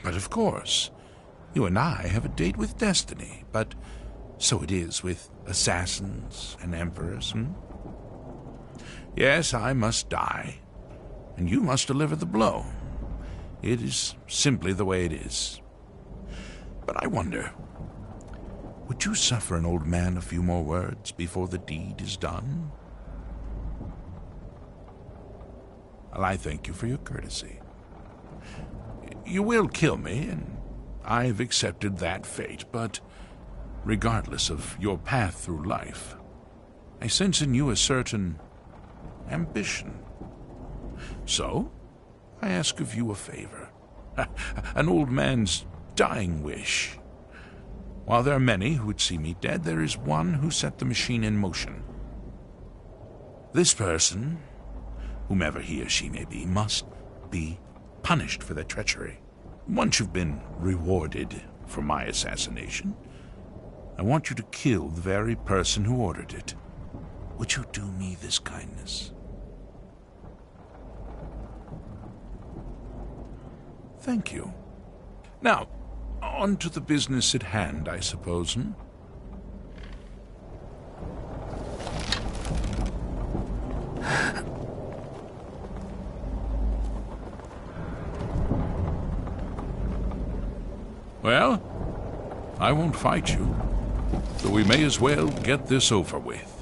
But of course, you and I have a date with destiny, but so it is with assassins and emperors, Yes, I must die, and you must deliver the blow. It is simply the way it is. But I wonder, would you suffer an old man a few more words before the deed is done? Well, I thank you for your courtesy. You will kill me, and I've accepted that fate, but regardless of your path through life, I sense in you a certain ambition. So, I ask of you a favor. An old man's dying wish. While there are many who would see me dead, there is one who set the machine in motion. This person, whomever he or she may be, must be punished for their treachery. Once you've been rewarded for my assassination, I want you to kill the very person who ordered it. Would you do me this kindness? Thank you. Now, on to the business at hand, I suppose, Well, I won't fight you, so we may as well get this over with.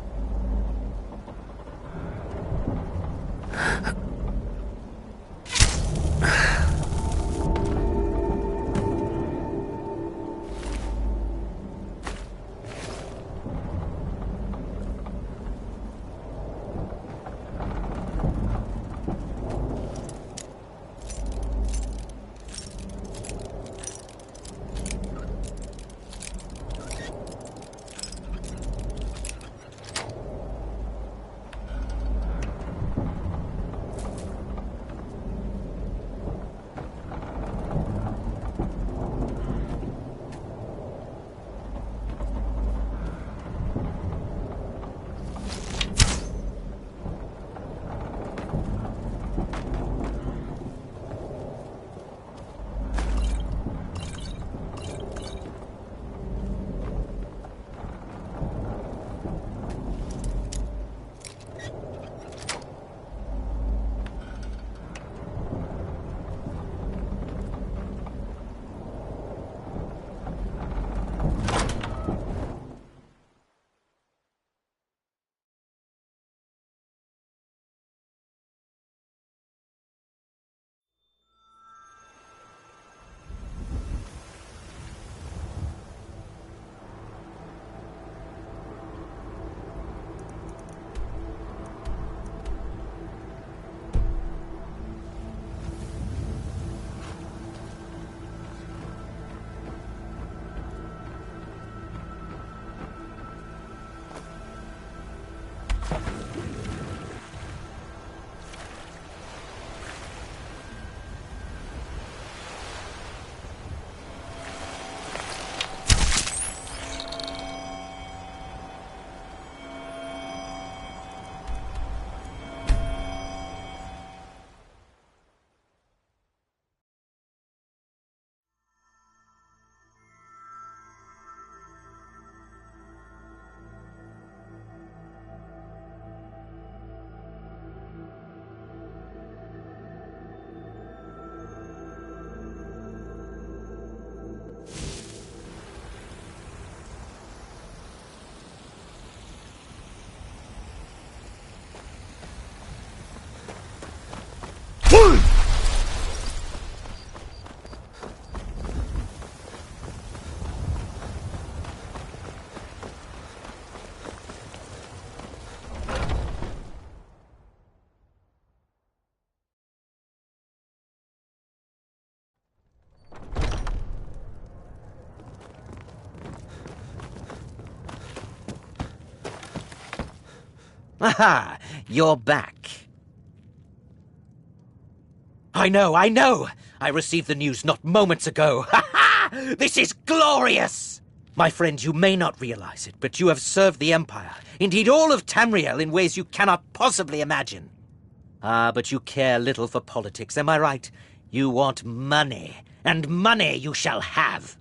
Aha! You're back. I know! I received the news not moments ago. Ha ha! This is glorious! My friend, you may not realize it, but you have served the Empire, indeed all of Tamriel, in ways you cannot possibly imagine. Ah, but you care little for politics, am I right? You want money, and money you shall have.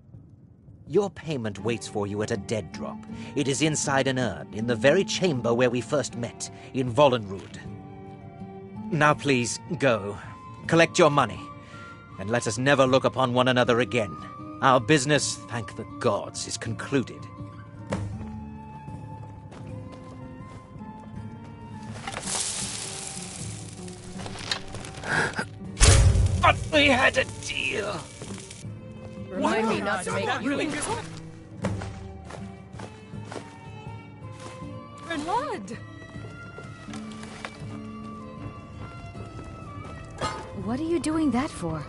Your payment waits for you at a dead drop. It is inside an urn, in the very chamber where we first met, in Vollenrud. Now please, go. Collect your money, and let us never look upon one another again. Our business, thank the gods, is concluded. But we had a deal. Remind me not to make really blood. What are you doing that for?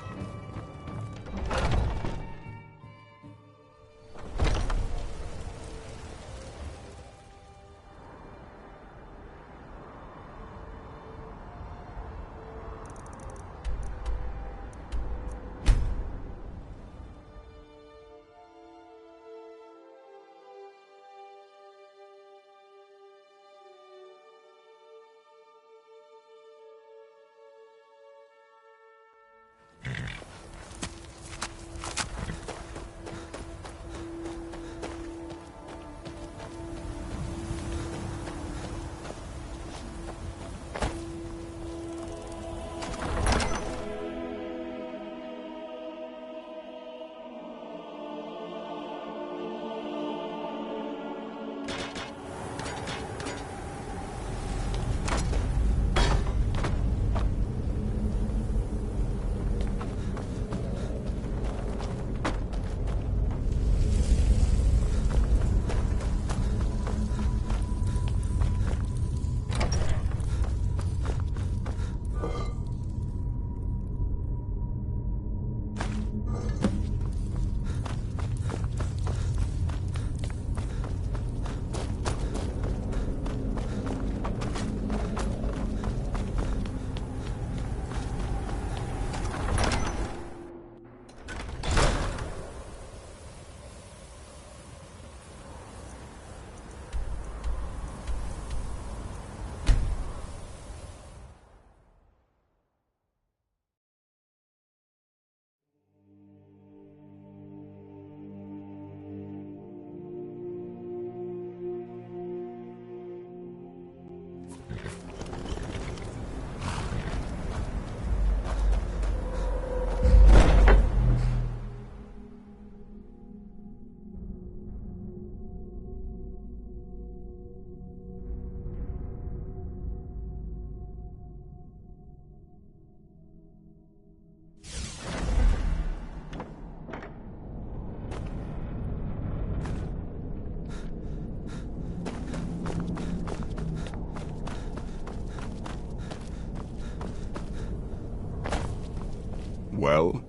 Well?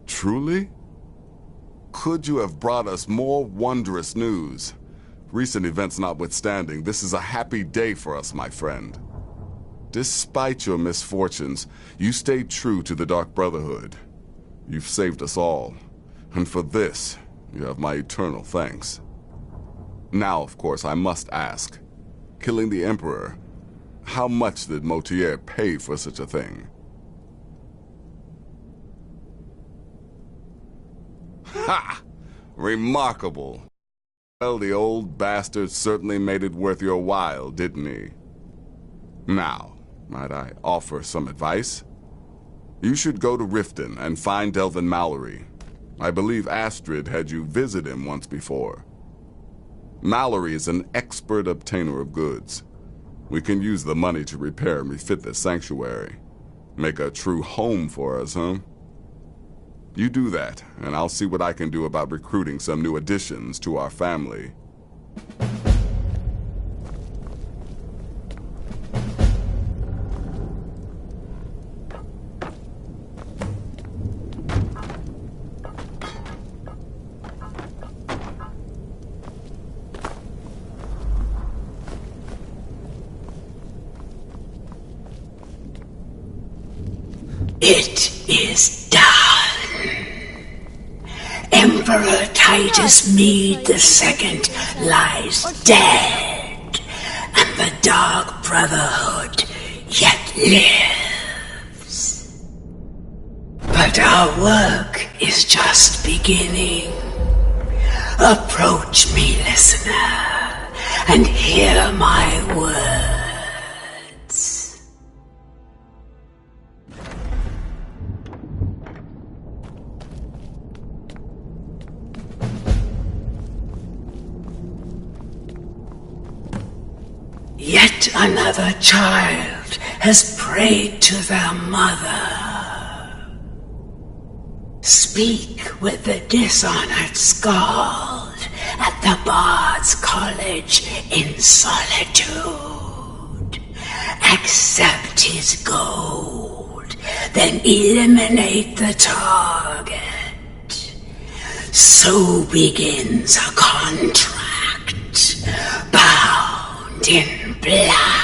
Truly? Could you have brought us more wondrous news? Recent events notwithstanding, this is a happy day for us, my friend. Despite your misfortunes, you stayed true to the Dark Brotherhood. You've saved us all, and for this, you have my eternal thanks. Now, of course, I must ask, killing the Emperor, how much did Motier pay for such a thing? Ha! Remarkable. Well, the old bastard certainly made it worth your while, didn't he? Now, might I offer some advice? You should go to Riften and find Delvin Mallory. I believe Astrid had you visit him once before. Mallory is an expert obtainer of goods. We can use the money to repair and refit this sanctuary. Make a true home for us, huh? You do that, and I'll see what I can do about recruiting some new additions to our family. It is done. Emperor Titus Mede II lies dead, and the Dark Brotherhood yet lives. But our work is just beginning. Approach me, listener, and hear my words. Yet another child has prayed to their mother. Speak with the dishonored Skald at the Bard's College in solitude. Accept his gold, then eliminate the target. So begins a contract, bound in blood.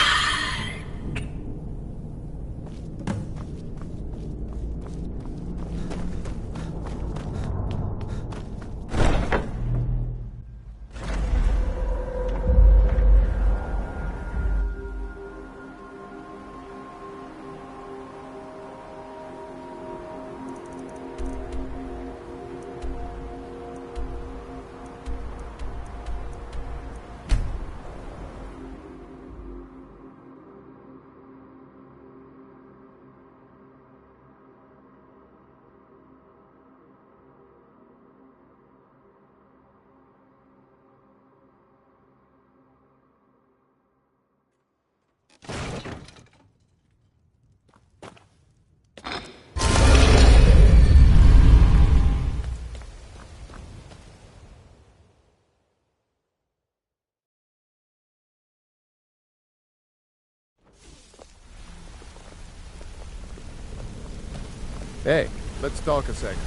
Hey, let's talk a second.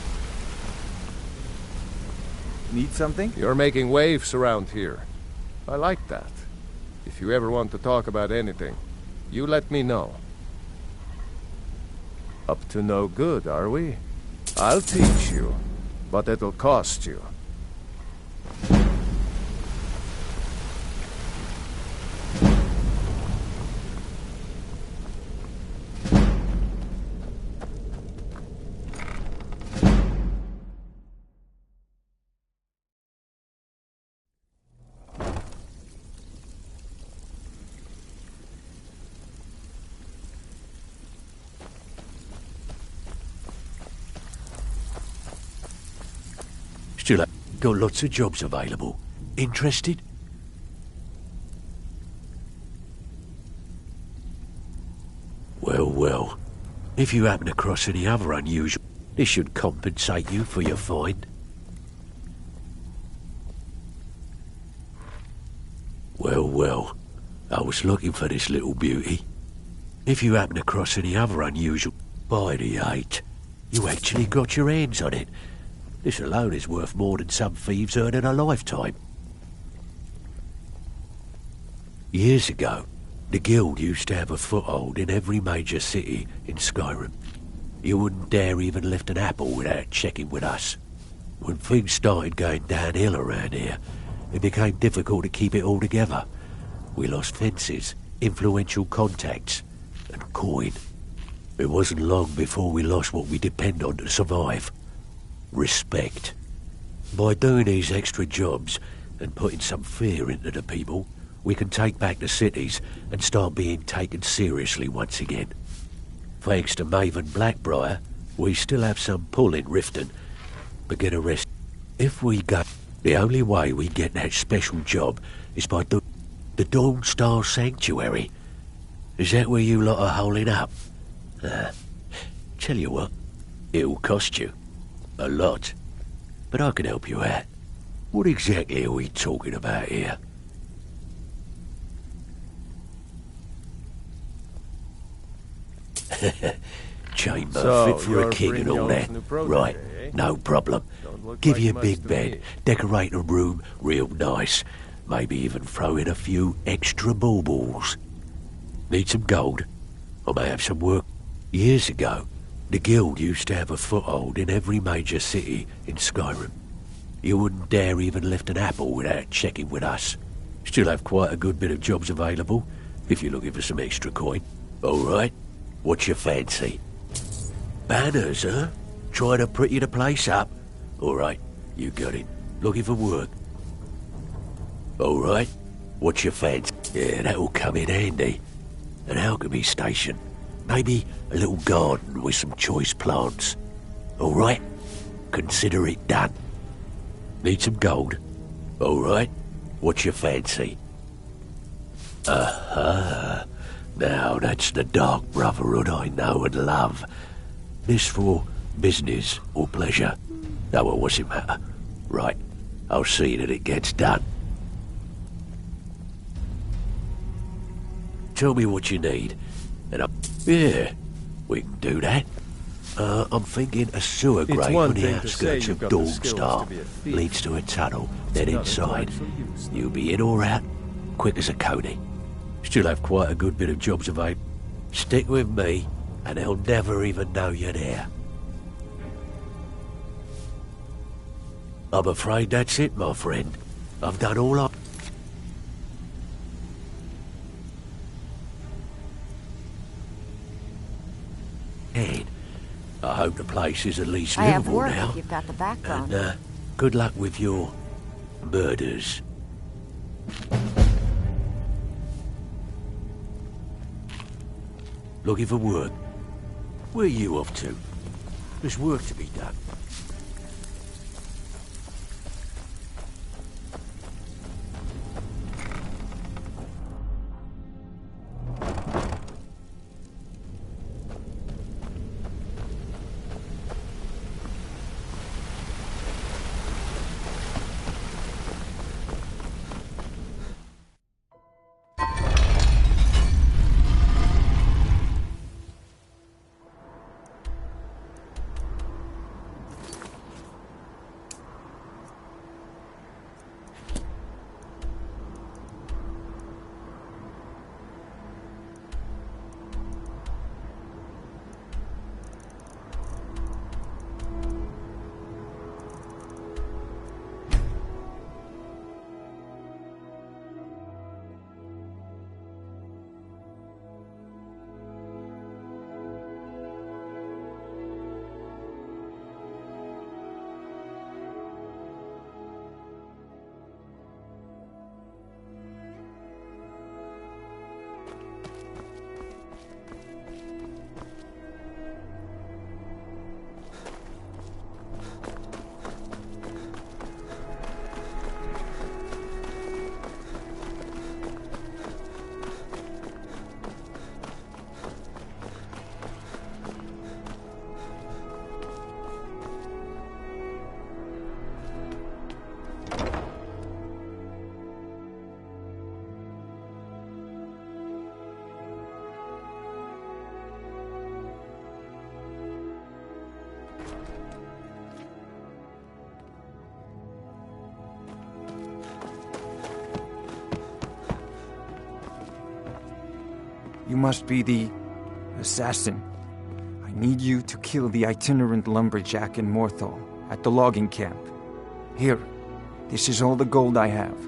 Need something? You're making waves around here. I like that. If you ever want to talk about anything, you let me know. Up to no good, are we? I'll teach you, but it'll cost you. Still, got lots of jobs available. Interested? Well, well. If you happen across any other unusual, this should compensate you for your find. Well, well. I was looking for this little beauty. If you happen across any other unusual, by the 8, You actually got your hands on it. This alone is worth more than some thieves earn in a lifetime. Years ago, the guild used to have a foothold in every major city in Skyrim. You wouldn't dare even lift an apple without checking with us. When things started going downhill around here, it became difficult to keep it all together. We lost fences, influential contacts, and coin. It wasn't long before we lost what we depend on to survive. Respect. By doing these extra jobs and putting some fear into the people, we can take back the cities and start being taken seriously once again. Thanks to Maven Blackbriar, we still have some pull in Riften, but get a rest. If we go, the only way we get that special job is by the Dawnstar Sanctuary. Is that where you lot are holding up? Tell you what, it'll cost you. A lot. But I can help you out. What exactly are we talking about here? Chamber fit for a king and all that. Right, no problem. Give you a big bed, decorate a room real nice. Maybe even throw in a few extra baubles. Need some gold? I may have some work. Years ago, the guild used to have a foothold in every major city in Skyrim. You wouldn't dare even lift an apple without checking with us. Still have quite a good bit of jobs available, if you're looking for some extra coin. Alright, what's your fancy? Banners, huh? Trying to pretty the place up? Alright, you got it. Looking for work? Alright, what's your fancy? Yeah, that'll come in handy. An alchemy station. Maybe a little garden with some choice plants. Alright, consider it done. Need some gold? Alright, what's your fancy? Aha, now that's the Dark Brotherhood I know and love. This for business or pleasure? Oh, well, what's it matter? Right, I'll see that it gets done. Tell me what you need, and yeah, we can do that. I'm thinking a sewer grate on the outskirts of Dawnstar leads to a tunnel, then inside. You'll be in or out, quick as a coney. Still have quite a good bit of jobs available. Stick with me, and they'll never even know you're there. I'm afraid that's it, my friend. I've done all I... can. I hope the place is at least I have livable work now. if you've got the backbone. And good luck with your murders. Looking for work? Where are you off to? There's work to be done. You must be the assassin. I need you to kill the itinerant lumberjack in Morthal at the logging camp. Here, this is all the gold I have.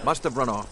Must have run off.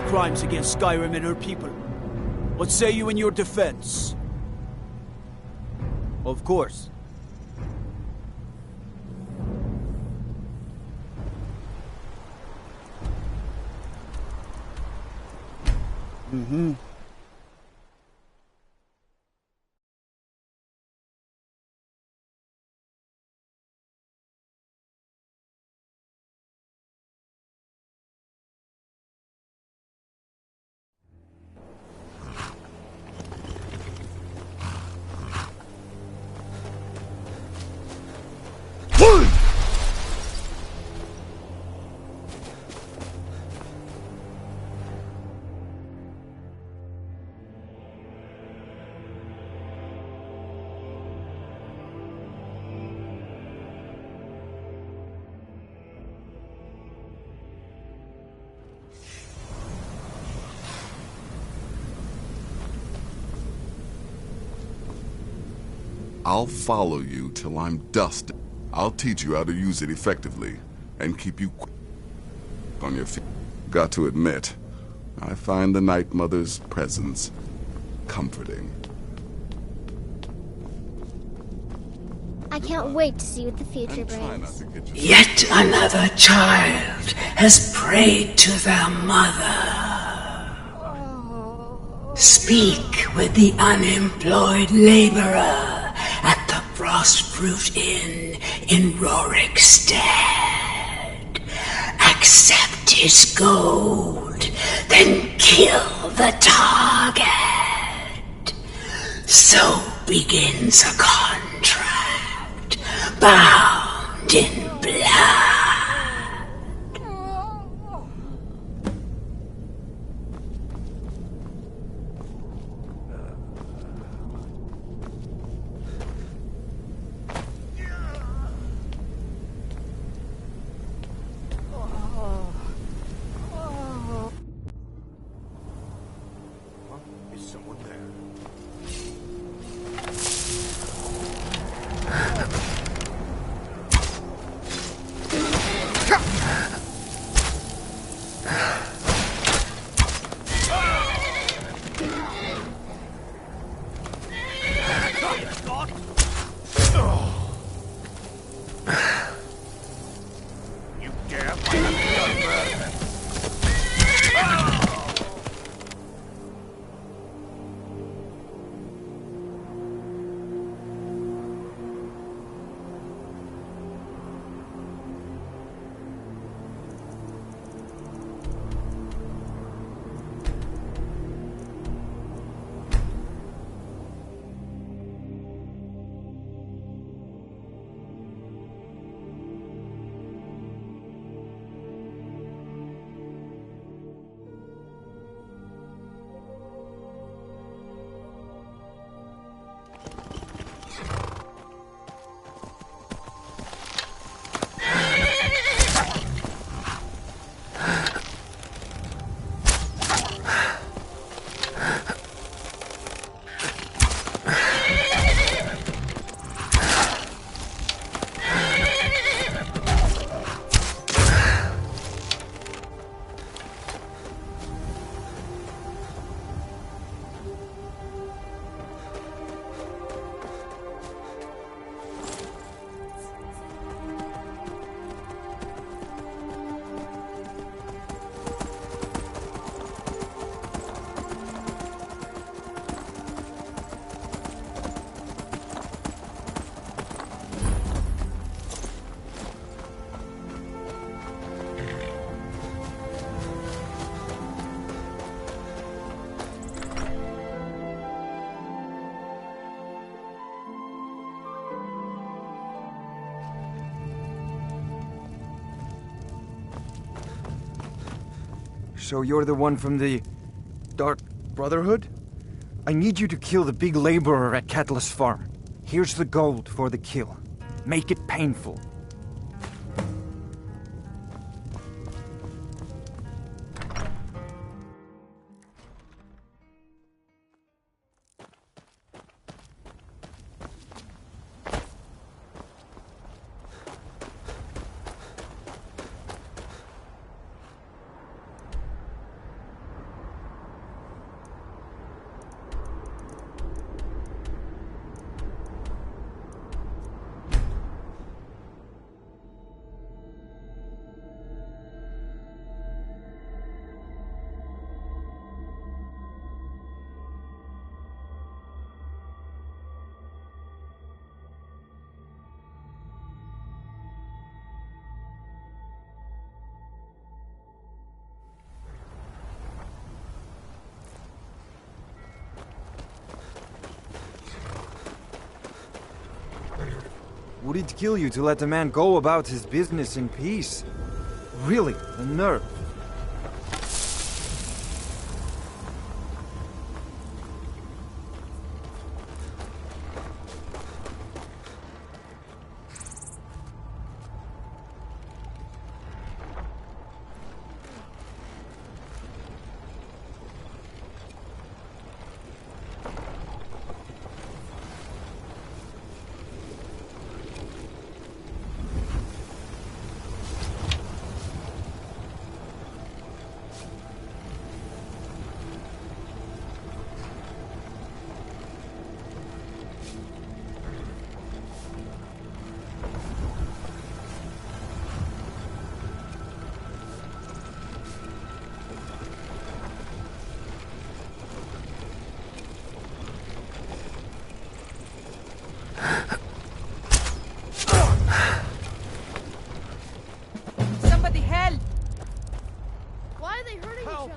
Crimes against Skyrim and her people. What say you in your defense? Of course. Mm-hmm. I'll follow you till I'm dust. I'll teach you how to use it effectively and keep you on your feet. Got to admit, I find the Night Mother's presence comforting. I can't wait to see what the future brings. Yet another child has prayed to their mother. Speak with the unemployed laborer at the Frostroot Inn in Rorikstead. Accept his gold, then kill the target. So begins a contract, bound in blood. You dare fight a gunman? So you're the one from the Dark Brotherhood? I need you to kill the big laborer at Catalyst Farm. Here's the gold for the kill. Make it painful. Would it kill you to let a man go about his business in peace? Really, the nerve. Somebody help! Why are they hurting each other?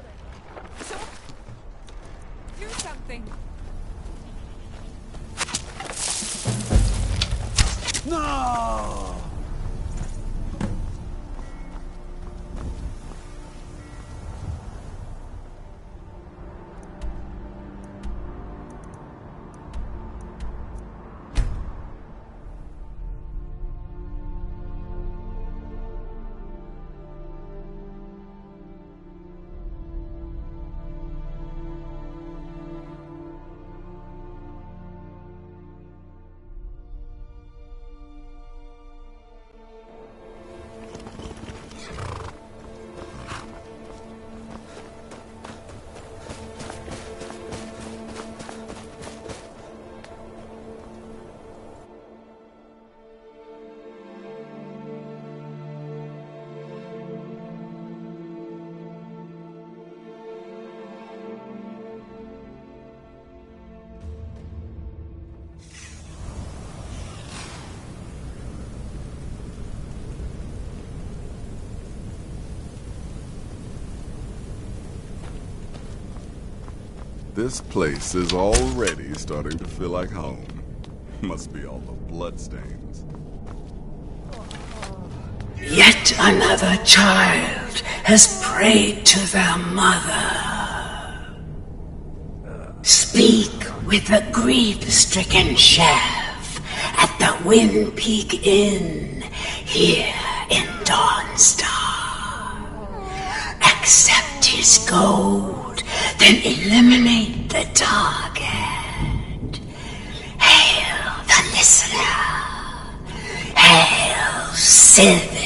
Do something. No! This place is already starting to feel like home. Must be all the bloodstains. Yet another child has prayed to their mother. Speak with the grief-stricken chef at the Wind Peak Inn here in Dawnstar. Accept his gold, then eliminate the target. Hail the listener. Hail Sylvan.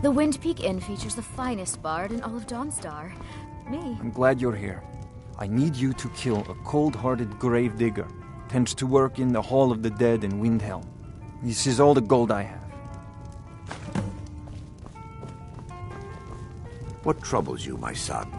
The Wind Peak Inn features the finest bard in all of Dawnstar. Me. I'm glad you're here. I need you to kill a cold-hearted gravedigger. Tends to work in the Hall of the Dead in Windhelm. This is all the gold I have. What troubles you, my son?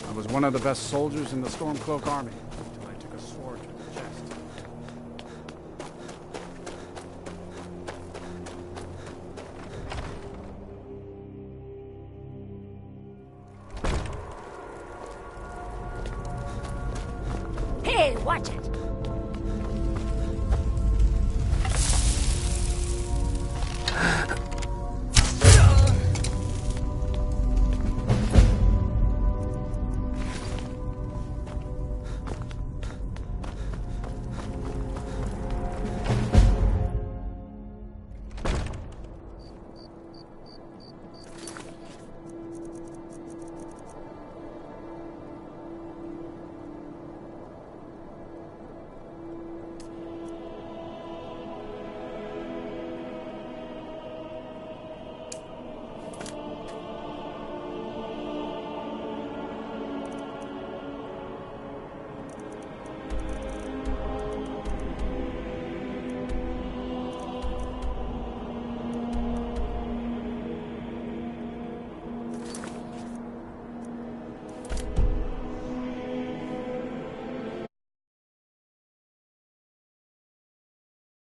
I was one of the best soldiers in the Stormcloak army until I took a sword to the chest. Hey, watch it!